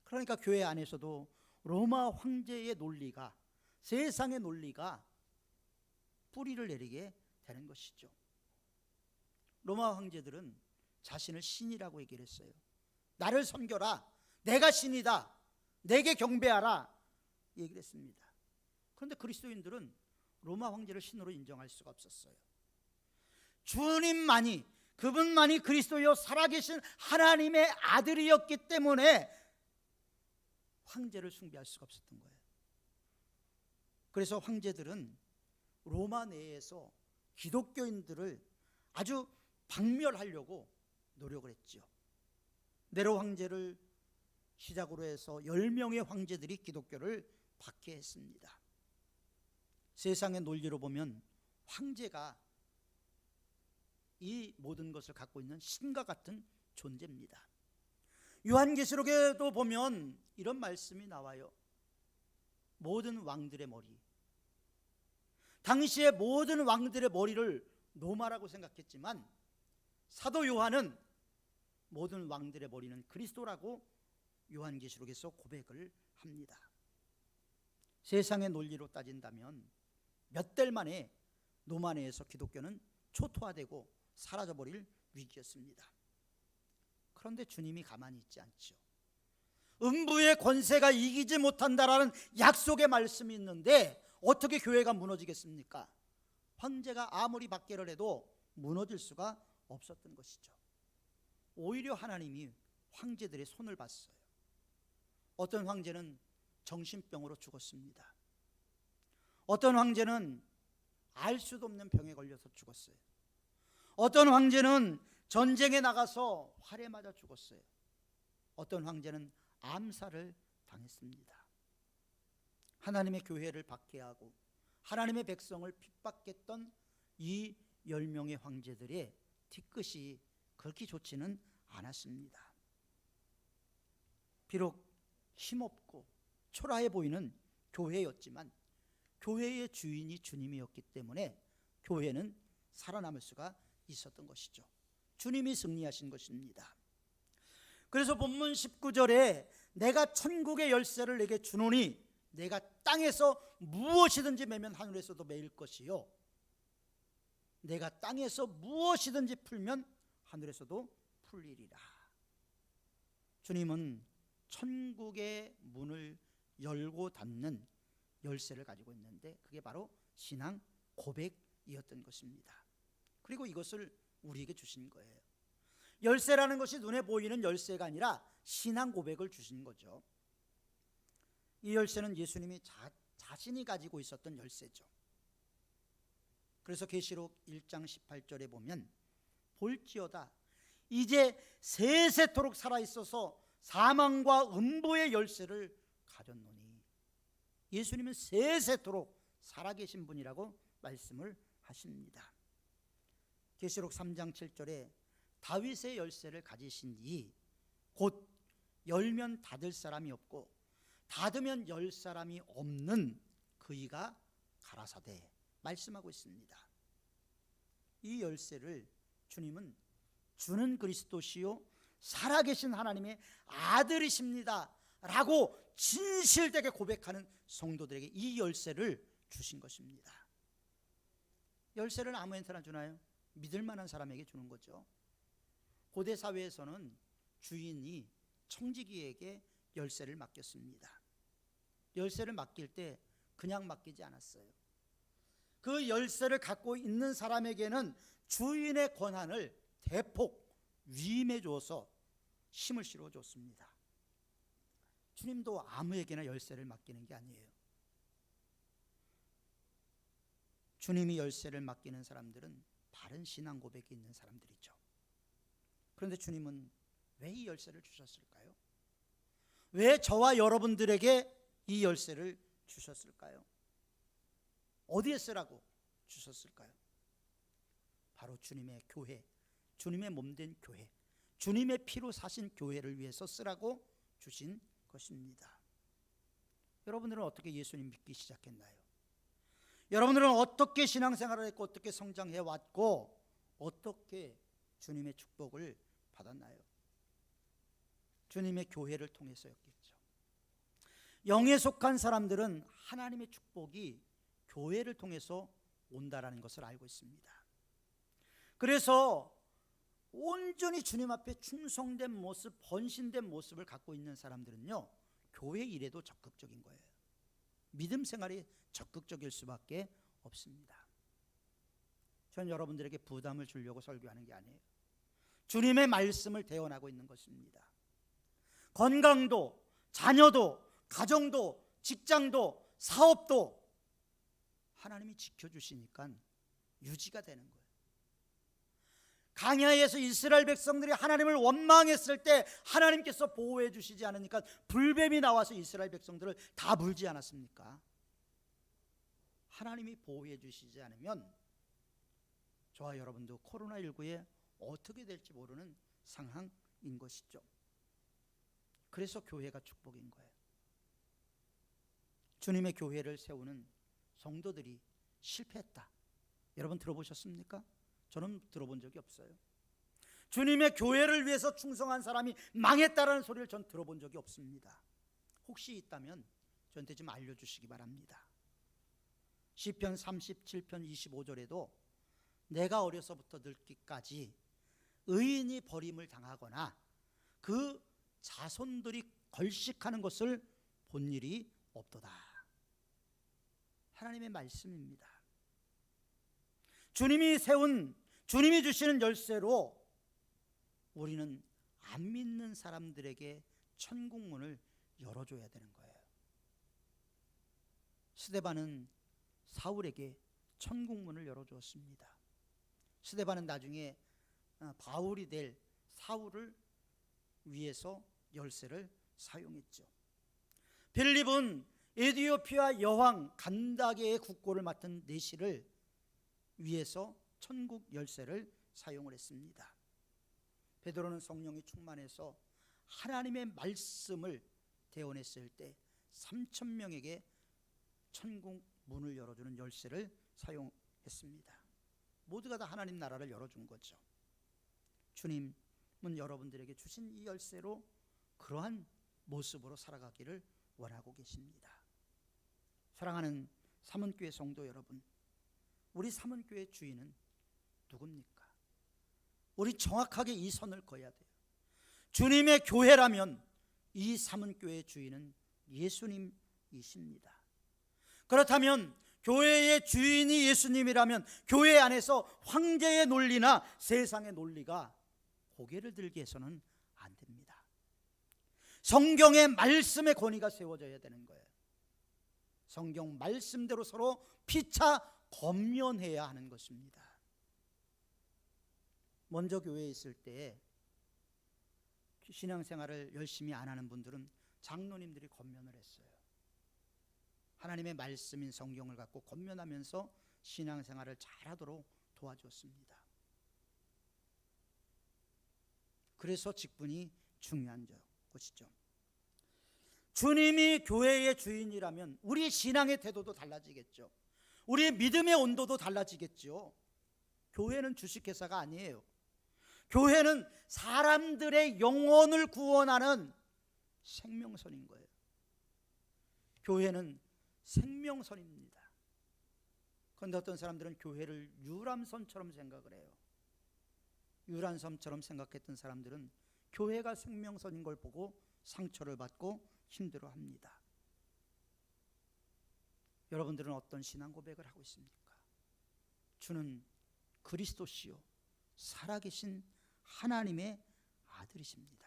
그러니까 교회 안에서도 로마 황제의 논리가, 세상의 논리가 뿌리를 내리게 되는 것이죠. 로마 황제들은 자신을 신이라고 얘기를 했어요. 나를 섬겨라, 내가 신이다, 내게 경배하라 얘기를 했습니다. 그런데 그리스도인들은 로마 황제를 신으로 인정할 수가 없었어요. 주님만이, 그분만이 그리스도요 살아계신 하나님의 아들이었기 때문에 황제를 숭배할 수가 없었던 거예요. 그래서 황제들은 로마 내에서 기독교인들을 아주 박멸하려고 노력을 했죠. 네로 황제를 시작으로 해서 10명의 황제들이 기독교를 박해했습니다. 세상의 논리로 보면 황제가 이 모든 것을 갖고 있는 신과 같은 존재입니다. 요한계시록에도 보면 이런 말씀이 나와요. 모든 왕들의 머리, 당시의 모든 왕들의 머리를 로마라고 생각했지만 사도 요한은 모든 왕들의 머리는 그리스도라고 요한계시록에서 고백을 합니다. 세상의 논리로 따진다면 몇 달 만에 로마 내에서 기독교는 초토화되고 사라져버릴 위기였습니다. 그런데 주님이 가만히 있지 않죠. 음부의 권세가 이기지 못한다라는 약속의 말씀이 있는데 어떻게 교회가 무너지겠습니까? 황제가 아무리 박해를 해도 무너질 수가 없었던 것이죠. 오히려 하나님이 황제들의 손을 봤어요. 어떤 황제는 정신병으로 죽었습니다. 어떤 황제는 알 수도 없는 병에 걸려서 죽었어요. 어떤 황제는 전쟁에 나가서 활에 맞아 죽었어요. 어떤 황제는 암살을 당했습니다. 하나님의 교회를 박해하고 하나님의 백성을 핍박했던 이 10명의 황제들의 뒤끝이 그렇게 좋지는 않았습니다. 비록 힘없고 초라해 보이는 교회였지만 교회의 주인이 주님이었기 때문에 교회는 살아남을 수가 있었던 것이죠. 주님이 승리하신 것입니다. 그래서 본문 19절에 내가 천국의 열쇠를 내게 주노니 내가 땅에서 무엇이든지 매면 하늘에서도 매일 것이요 내가 땅에서 무엇이든지 풀면 하늘에서도 풀리리라. 주님은 천국의 문을 열고 닫는 열쇠를 가지고 있는데 그게 바로 신앙 고백이었던 것입니다. 그리고 이것을 우리에게 주신 거예요. 열쇠라는 것이 눈에 보이는 열쇠가 아니라 신앙 고백을 주신 거죠. 이 열쇠는 예수님이 자신이 가지고 있었던 열쇠죠. 그래서 계시록 1장 18절에 보면 볼지어다 이제 세세토록 살아있어서 사망과 음부의 열쇠를 가졌노니 예수님은 세세토록 살아계신 분이라고 말씀을 하십니다. 계시록 3장 7절에 다윗의 열쇠를 가지신 이 곧 열면 닫을 사람이 없고 닫으면 열 사람이 없는 그이가 가라사대 말씀하고 있습니다. 이 열쇠를 주님은 주는 그리스도시요 살아계신 하나님의 아들이십니다 라고 진실되게 고백하는 성도들에게 이 열쇠를 주신 것입니다. 열쇠를 아무한테나 주나요? 믿을 만한 사람에게 주는 거죠. 고대 사회에서는 주인이 청지기에게 열쇠를 맡겼습니다. 열쇠를 맡길 때 그냥 맡기지 않았어요. 그 열쇠를 갖고 있는 사람에게는 주인의 권한을 대폭 위임해 주어서 힘을 실어 줬습니다. 주님도 아무에게나 열쇠를 맡기는 게 아니에요. 주님이 열쇠를 맡기는 사람들은 바른 신앙 고백이 있는 사람들이죠. 그런데 주님은 왜 이 열쇠를 주셨을까요? 왜 저와 여러분들에게 이 열쇠를 주셨을까요? 어디에 쓰라고 주셨을까요? 바로 주님의 교회, 주님의 몸된 교회, 주님의 피로 사신 교회를 위해서 쓰라고 주신 것입니다. 여러분들은 어떻게 예수님 믿기 시작했나요? 여러분들은 어떻게 신앙생활을 했고 어떻게 성장해 왔고 어떻게 주님의 축복을 받았나요? 주님의 교회를 통해서였겠죠. 영에 속한 사람들은 하나님의 축복이 교회를 통해서 온다라는 것을 알고 있습니다. 그래서 온전히 주님 앞에 충성된 모습, 번신된 모습을 갖고 있는 사람들은요, 교회 일에도 적극적인 거예요. 믿음 생활이 적극적일 수밖에 없습니다. 전 여러분들에게 부담을 주려고 설교하는 게 아니에요. 주님의 말씀을 대언하고 있는 것입니다. 건강도, 자녀도, 가정도, 직장도, 사업도 하나님이 지켜주시니까 유지가 되는 거예요. 광야에서 이스라엘 백성들이 하나님을 원망했을 때 하나님께서 보호해 주시지 않으니까 불뱀이 나와서 이스라엘 백성들을 다 물지 않았습니까? 하나님이 보호해 주시지 않으면 저와 여러분도 코로나19에 어떻게 될지 모르는 상황인 것이죠. 그래서 교회가 축복인 거예요. 주님의 교회를 세우는 성도들이 실패했다. 여러분 들어보셨습니까? 저는 들어본 적이 없어요. 주님의 교회를 위해서 충성한 사람이 망했다라는 소리를 전 들어본 적이 없습니다. 혹시 있다면 저한테 좀 알려주시기 바랍니다. 시편 37편 25절에도 내가 어려서부터 늙기까지 의인이 버림을 당하거나 그 자손들이 걸식하는 것을 본 일이 없도다. 하나님의 말씀입니다. 주님이 주시는 열쇠로 우리는 안 믿는 사람들에게 천국문을 열어줘야 되는 거예요. 스데반은 사울에게 천국문을 열어주었습니다. 스데반은 나중에 바울이 될 사울을 위해서 열쇠를 사용했죠. 빌립은 에티오피아 여왕 간다게의 국고를 맡은 내시를 위해서 천국 열쇠를 사용을 했습니다. 베드로는 성령이 충만해서 하나님의 말씀을 대언했을 때 3,000명에게 천국 문을 열어주는 열쇠를 사용했습니다. 모두가 다 하나님 나라를 열어준 거죠. 주님은 여러분들에게 주신 이 열쇠로 그러한 모습으로 살아가기를 원하고 계십니다. 사랑하는 삼원교회 성도 여러분, 우리 삼원교회 주인은 누굽니까? 우리 정확하게 이 선을 그어야 돼요. 주님의 교회라면 이 삼원교회 주인은 예수님이십니다. 그렇다면 교회의 주인이 예수님이라면 교회 안에서 황제의 논리나 세상의 논리가 고개를 들게 해서는 안 됩니다. 성경의 말씀의 권위가 세워져야 되는 거예요. 성경 말씀대로 서로 피차 권면해야 하는 것입니다. 먼저 교회에 있을 때 신앙생활을 열심히 안 하는 분들은 장로님들이 권면을 했어요. 하나님의 말씀인 성경을 갖고 권면하면서 신앙생활을 잘하도록 도와줬습니다. 그래서 직분이 중요한 것이죠. 주님이 교회의 주인이라면 우리 신앙의 태도도 달라지겠죠. 우리의 믿음의 온도도 달라지겠죠. 교회는 주식회사가 아니에요. 교회는 사람들의 영혼을 구원하는 생명선인 거예요. 교회는 생명선입니다. 그런데 어떤 사람들은 교회를 유람선처럼 생각을 해요. 유람선처럼 생각했던 사람들은 교회가 생명선인 걸 보고 상처를 받고 힘들어합니다. 여러분들은 어떤 신앙 고백을 하고 있습니까? 주는 그리스도시요 살아계신 하나님의 아들이십니다.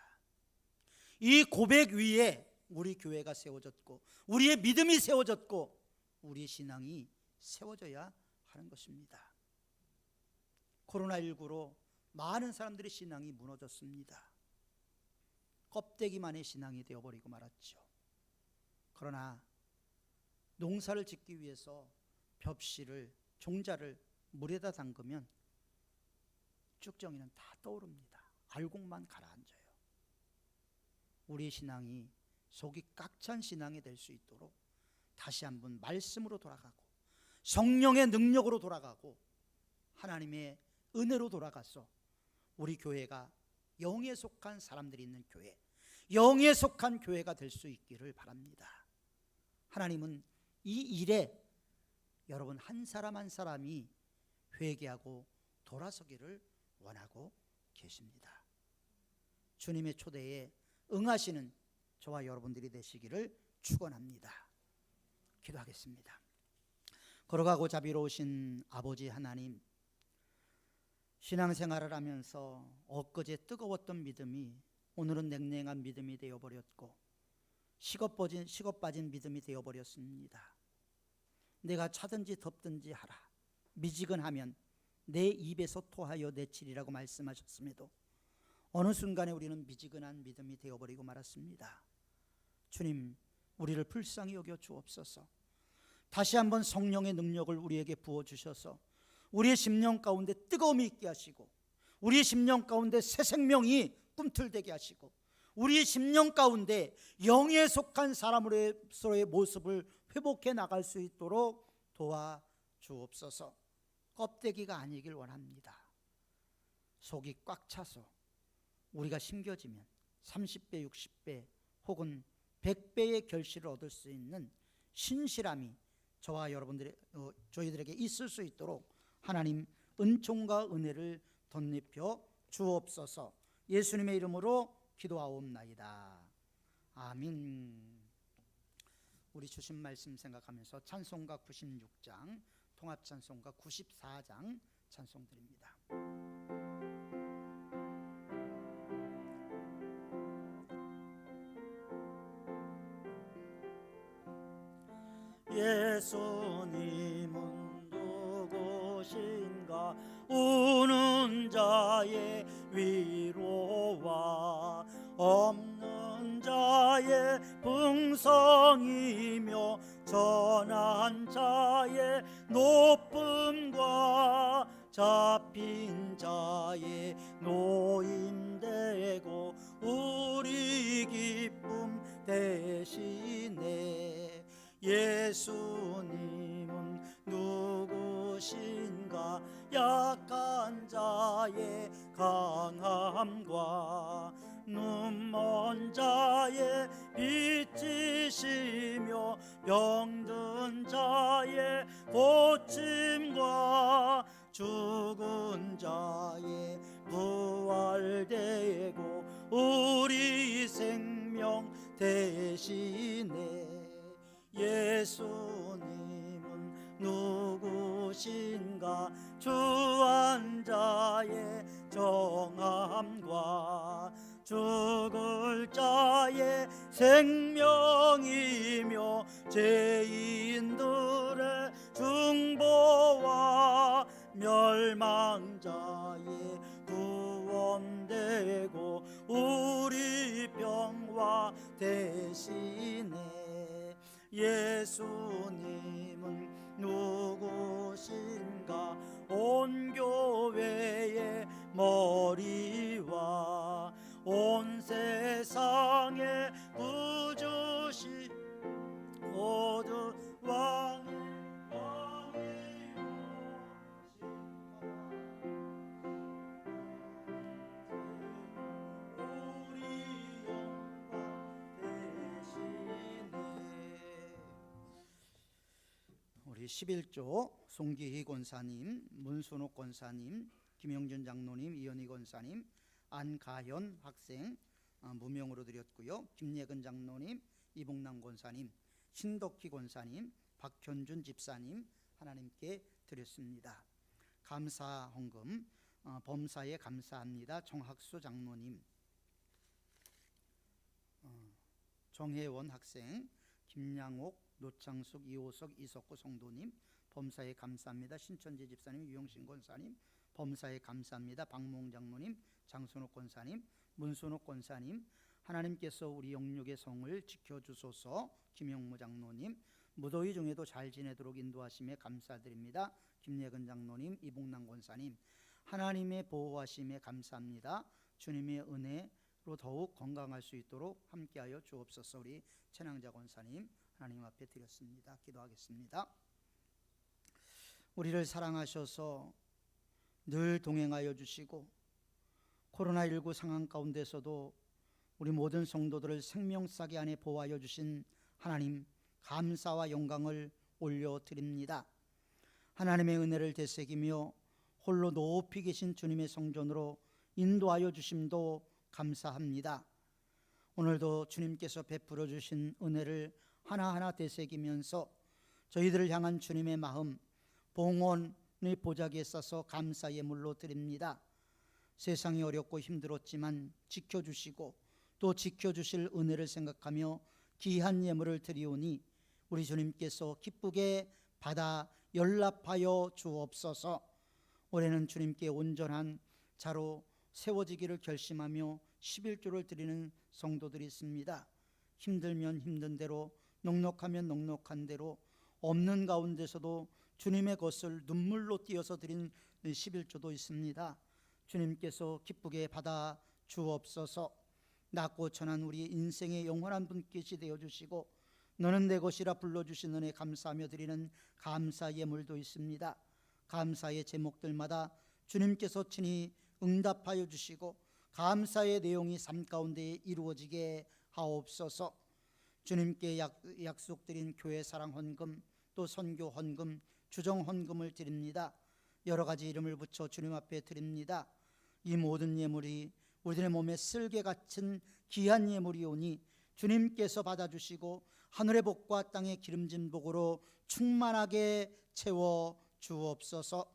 이 고백 위에 우리 교회가 세워졌고 우리의 믿음이 세워졌고 우리의 신앙이 세워져야 하는 것입니다. 코로나19로 많은 사람들의 신앙이 무너졌습니다. 껍데기만의 신앙이 되어버리고 말았죠. 그러나 농사를 짓기 위해서 벽실을 종자를 물에다 담그면 쭉정이는 다 떠오릅니다. 알곡만 가라앉아요. 우리의 신앙이 속이 꽉 찬 신앙이 될 수 있도록 다시 한번 말씀으로 돌아가고 성령의 능력으로 돌아가고 하나님의 은혜로 돌아가서 우리 교회가 영에 속한 사람들이 있는 교회, 영에 속한 교회가 될 수 있기를 바랍니다. 하나님은 이 일에 여러분 한 사람 한 사람이 회개하고 돌아서기를 원하고 계십니다. 주님의 초대에 응하시는 저와 여러분들이 되시기를 축원합니다. 기도하겠습니다. 걸어가고 자비로우신 아버지 하나님, 신앙생활을 하면서 엊그제 뜨거웠던 믿음이 오늘은 냉랭한 믿음이 되어버렸고 식어 빠진 믿음이 되어버렸습니다. 내가 차든지 덥든지 하라, 미지근하면 내 입에서 토하여 내치리라고 말씀하셨음에도 어느 순간에 우리는 미지근한 믿음이 되어버리고 말았습니다. 주님, 우리를 불쌍히 여겨 주옵소서. 다시 한번 성령의 능력을 우리에게 부어주셔서 우리의 심령 가운데 뜨거움이 있게 하시고 우리의 심령 가운데 새 생명이 꿈틀대게 하시고 우리의 심령 가운데 영에 속한 사람으로서의 모습을 회복해 나갈 수 있도록 도와주옵소서. 껍데기가 아니길 원합니다. 속이 꽉 차서 우리가 심겨지면 30배, 60배 혹은 100배의 결실을 얻을 수 있는 신실함이 저와 여러분들의 저희들에게 있을 수 있도록 하나님 은총과 은혜를 덧입혀 주옵소서. 예수님의 이름으로 기도하옵나이다. 아멘. 우리 주신 말씀 생각하면서 찬송가 96장, 통합 찬송가 94장 찬송 드립니다. 예수님은 누구신가? 우는 자의 위로와 없는 자의 풍성이며 전한 자의 높음과 잡힌 자의 노임되고 우리 기쁨 대신에 예수님은 누구신가? 약한 자의 강함과 눈먼 자의 빛이시며 병든 자의 고침과 죽은 자의 부활되고 우리 생명 대신에 예수님은 누구신가? 주한 자의 정함과 죽을 자의 생명이며 죄인들의 중보와 멸망자의 구원되고 우리 병화 대신에 예수님은 누구신가? 온 교회의 머리와 온 세상의 구주시 모두 왕의 우리 11조 송기희 권사님, 문순옥 권사님, 김영준 장로님, 이현희 권사님, 안가현 학생 무명으로 드렸고요. 김예근 장로님, 이봉남 권사님, 신덕희 권사님, 박현준 집사님 하나님께 드렸습니다. 감사 헌금 범사에 감사합니다. 정학수 장로님, 정혜원 학생, 김양옥, 노창숙, 이호석, 이석구 성도님 범사에 감사합니다. 신천지 집사님, 유영신 권사님 범사에 감사합니다. 박몽 장로님, 장선욱 권사님, 문순욱 권사님, 하나님께서 우리 영육의 성을 지켜주소서. 김영무 장로님, 무더위 중에도 잘 지내도록 인도하심에 감사드립니다. 김예근 장로님, 이봉남 권사님, 하나님의 보호하심에 감사합니다. 주님의 은혜로 더욱 건강할 수 있도록 함께하여 주옵소서. 우리 최낭자 권사님 하나님 앞에 드렸습니다. 기도하겠습니다. 우리를 사랑하셔서 늘 동행하여 주시고 코로나19 상황 가운데서도 우리 모든 성도들을 생명싸게 안에 보호하여 주신 하나님, 감사와 영광을 올려드립니다. 하나님의 은혜를 되새기며 홀로 높이 계신 주님의 성전으로 인도하여 주심도 감사합니다. 오늘도 주님께서 베풀어 주신 은혜를 하나하나 되새기면서 저희들을 향한 주님의 마음, 봉헌의 보자기에 싸서 감사 예물로 드립니다. 세상이 어렵고 힘들었지만 지켜주시고 또 지켜주실 은혜를 생각하며 귀한 예물을 드리오니 우리 주님께서 기쁘게 받아 연락하여 주옵소서. 올해는 주님께 온전한 자로 세워지기를 결심하며 11조를 드리는 성도들이 있습니다. 힘들면 힘든 대로, 넉넉하면 넉넉한 대로, 없는 가운데서도 주님의 것을 눈물로 띄어서 드린 11조도 있습니다. 주님께서 기쁘게 받아 주옵소서. 낮고 천한 우리 인생의 영원한 분깃이 되어주시고 너는 내 것이라 불러주신 은혜 감사하며 드리는 감사 예물도 있습니다. 감사의 제목들마다 주님께서 친히 응답하여 주시고 감사의 내용이 삶 가운데 이루어지게 하옵소서. 주님께 약속드린 교회 사랑 헌금, 또 선교 헌금, 주정 헌금을 드립니다. 여러 가지 이름을 붙여 주님 앞에 드립니다. 이 모든 예물이 우리들의 몸에 쓸개 같은 귀한 예물이오니 주님께서 받아주시고 하늘의 복과 땅의 기름진 복으로 충만하게 채워 주옵소서.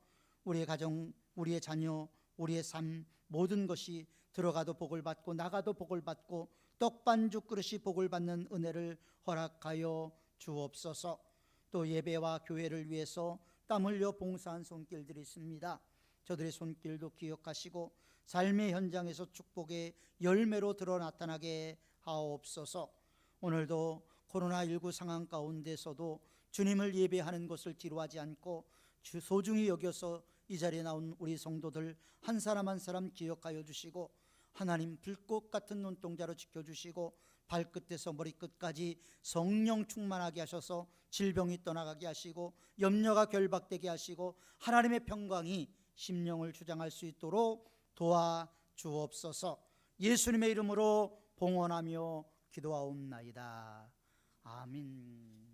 우리의 가정, 우리의 자녀, 우리의 삶 모든 것이 들어가도 복을 받고 나가도 복을 받고 떡반죽 그릇이 복을 받는 은혜를 허락하여 주옵소서. 또 예배와 교회를 위해서 땀 흘려 봉사한 손길들이 있습니다. 저들의 손길도 기억하시고 삶의 현장에서 축복의 열매로 드러 나타나게 하옵소서. 오늘도 코로나19 상황 가운데서도 주님을 예배하는 것을 지루하지 않고 소중히 여겨서 이 자리에 나온 우리 성도들 한 사람 한 사람 기억하여 주시고 하나님 불꽃 같은 눈동자로 지켜주시고 발끝에서 머리끝까지 성령 충만하게 하셔서 질병이 떠나가게 하시고 염려가 결박되게 하시고 하나님의 평강이 심령을 주장할 수 있도록 도와주옵소서. 예수님의 이름으로 봉헌하며 기도하옵나이다. 아멘.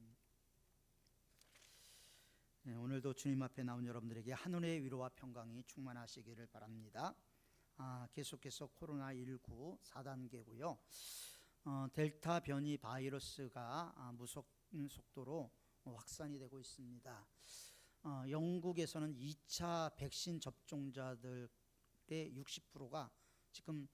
네, 오늘도 주님 앞에 나온 여러분들에게 하늘의 위로와 평강이 충만하시기를 바랍니다. 계속해서 코로나19 4단계고요. 델타 변이 바이러스가 무섭은 속도로 확산이 되고 있습니다. 영국에서는 2차 백신 접종자들의 60%가 지금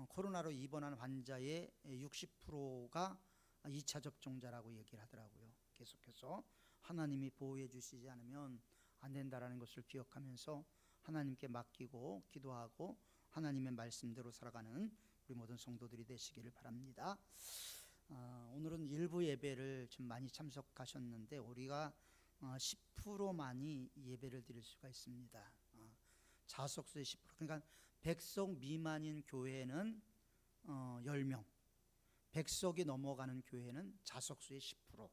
코로나로 입원한 환자의 60%가 2차 접종자라고 얘기를 하더라고요. 계속해서 하나님이 보호해 주시지 않으면 안 된다라는 것을 기억하면서 하나님께 맡기고 기도하고 하나님의 말씀대로 살아가는 우리 모든 성도들이 되시기를 바랍니다. 오늘은 일부 예배를 좀 많이 참석하셨는데 우리가 10%만이 예배를 드릴 수가 있습니다. 자석수의 10%, 그러니까 100석 미만인 교회는 10명, 100석이 넘어가는 교회는 자석수의 10%,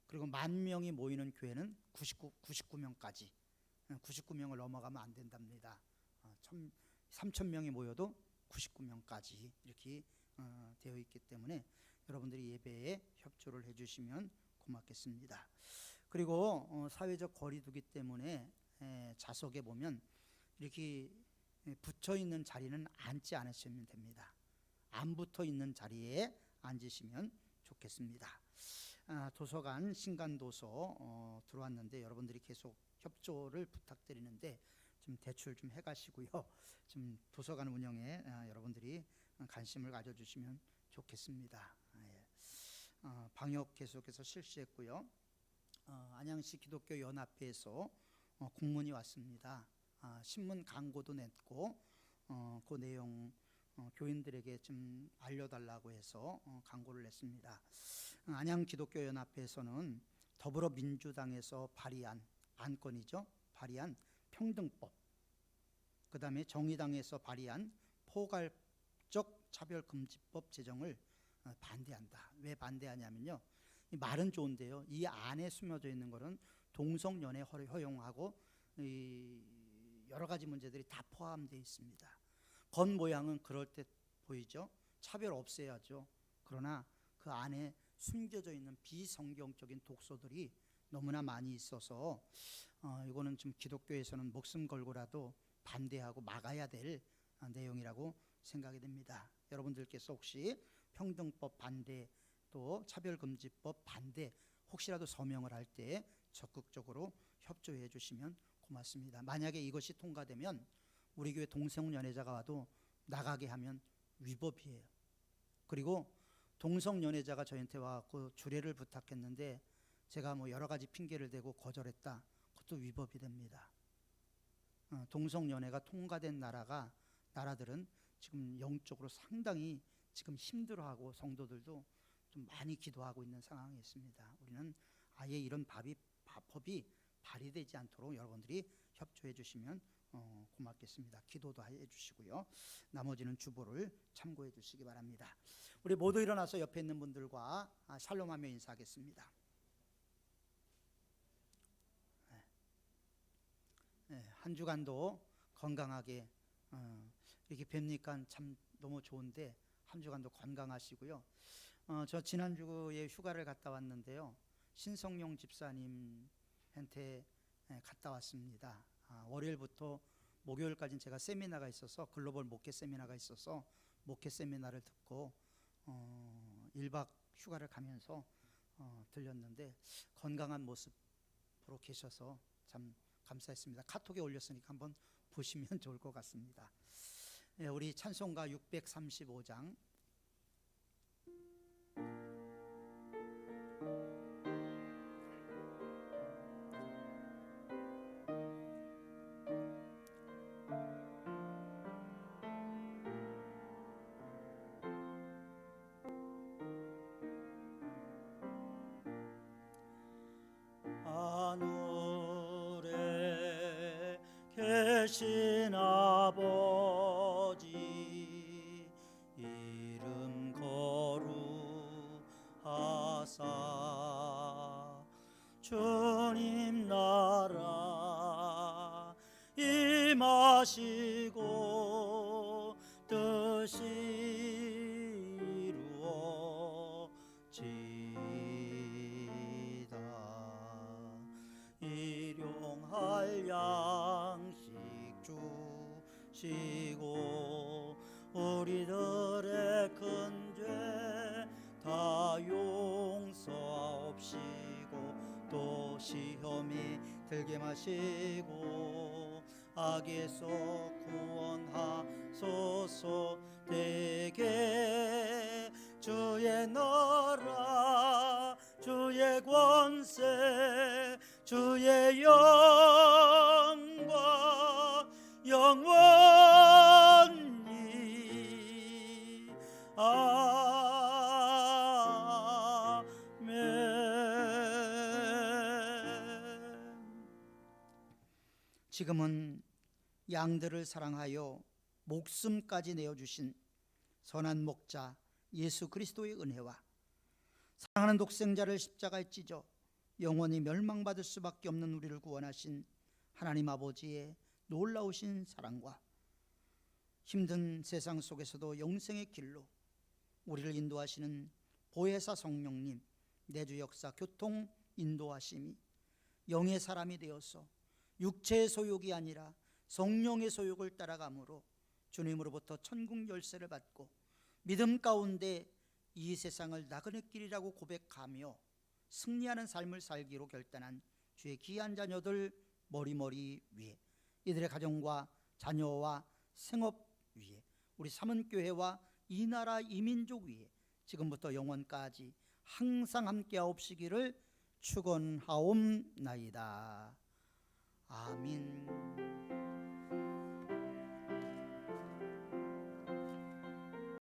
그리고 10,000명이 모이는 교회는 99명까지 99명을 넘어가면 안 된답니다. 3,000명이 모여도 99명까지 이렇게 되어 있기 때문에 여러분들이 예배에 협조를 해주시면 고맙겠습니다. 그리고 사회적 거리두기 때문에 좌석에 보면 이렇게 붙어 있는 자리는 앉지 않으시면 됩니다. 안 붙어 있는 자리에 앉으시면 좋겠습니다. 도서관 신간도서 들어왔는데 여러분들이 계속 협조를 부탁드리는데 좀 대출 좀 해가시고요. 좀 도서관 운영에 여러분들이 관심을 가져주시면 좋겠습니다. 방역 계속해서 실시했고요. 안양시 기독교 연합회에서 공문이 왔습니다. 신문 광고도 냈고 그 내용 교인들에게 좀 알려달라고 해서 광고를 냈습니다. 안양 기독교 연합회에서는 더불어민주당에서 발의한 안건이죠. 발의한 평등법, 그 다음에 정의당에서 발의한 포괄적 차별금지법 제정을 반대한다. 왜 반대하냐면요, 이 말은 좋은데요, 이 안에 숨어져 있는 것은 동성연애 허용하고 여러 가지 문제들이 다 포함되어 있습니다. 겉모양은 그럴 듯 보이죠. 차별 없애야죠. 그러나 그 안에 숨겨져 있는 비성경적인 독소들이 너무나 많이 있어서 이거는 좀 기독교에서는 목숨 걸고라도 반대하고 막아야 될 내용이라고 생각이 됩니다. 여러분들께서 혹시 평등법 반대 또 차별금지법 반대 혹시라도 서명을 할 때 적극적으로 협조해 주시면 고맙습니다. 만약에 이것이 통과되면 우리 교회 동성연애자가 와도 나가게 하면 위법이에요. 그리고 동성연애자가 저한테 와서 주례를 부탁했는데 제가 뭐 여러 가지 핑계를 대고 거절했다. 그것도 위법이 됩니다. 동성연애가 통과된 나라들은 지금 영적으로 상당히 지금 힘들어하고 성도들도 좀 많이 기도하고 있는 상황이 있습니다. 우리는 아예 이런 법이 발의되지 않도록 여러분들이 협조해 주시면 고맙겠습니다. 기도도 해 주시고요. 나머지는 주보를 참고해 주시기 바랍니다. 우리 모두 일어나서 옆에 있는 분들과 샬롬하며 인사하겠습니다. 한 주간도 건강하게 이렇게 뵙니까 참 너무 좋은데 한 주간도 건강하시고요. 저 지난주에 휴가를 갔다 왔는데요, 신성용 집사님한테 갔다 왔습니다. 월요일부터 목요일까지는 제가 세미나가 있어서 글로벌 목회 세미나가 있어서 목회 세미나를 듣고 1박 휴가를 가면서 들렸는데 건강한 모습으로 계셔서 참 감사했습니다. 카톡에 올렸으니까 한번 보시면 좋을 것 같습니다. 우리 찬송가 635장 하늘에 계신 아버지 이름 거룩하사 주님 나라 임하시고 뜻이 이루어지다 일용할 양식 주시고 우리들의 큰 죄 다 용서하옵시고 또 시험이 들게 마시고 악에서 구원하소서 되게 주의 나라 주의 권세 주의 영광 영원히 지금은 양들을 사랑하여 목숨까지 내어주신 선한 목자 예수 그리스도의 은혜와 사랑하는 독생자를 십자가에 찢어 영원히 멸망받을 수밖에 없는 우리를 구원하신 하나님 아버지의 놀라우신 사랑과 힘든 세상 속에서도 영생의 길로 우리를 인도하시는 보혜사 성령님 내주 역사 교통 인도하심이 영의 사람이 되어서 육체의 소욕이 아니라 성령의 소욕을 따라가므로 주님으로부터 천국 열쇠를 받고 믿음 가운데 이 세상을 나그네 길이라고 고백하며 승리하는 삶을 살기로 결단한 주의 귀한 자녀들 머리머리 위에, 이들의 가정과 자녀와 생업 위에, 우리 삼은교회와 이 나라 이 민족 위에 지금부터 영원까지 항상 함께하옵시기를 축원하옵나이다. 아멘.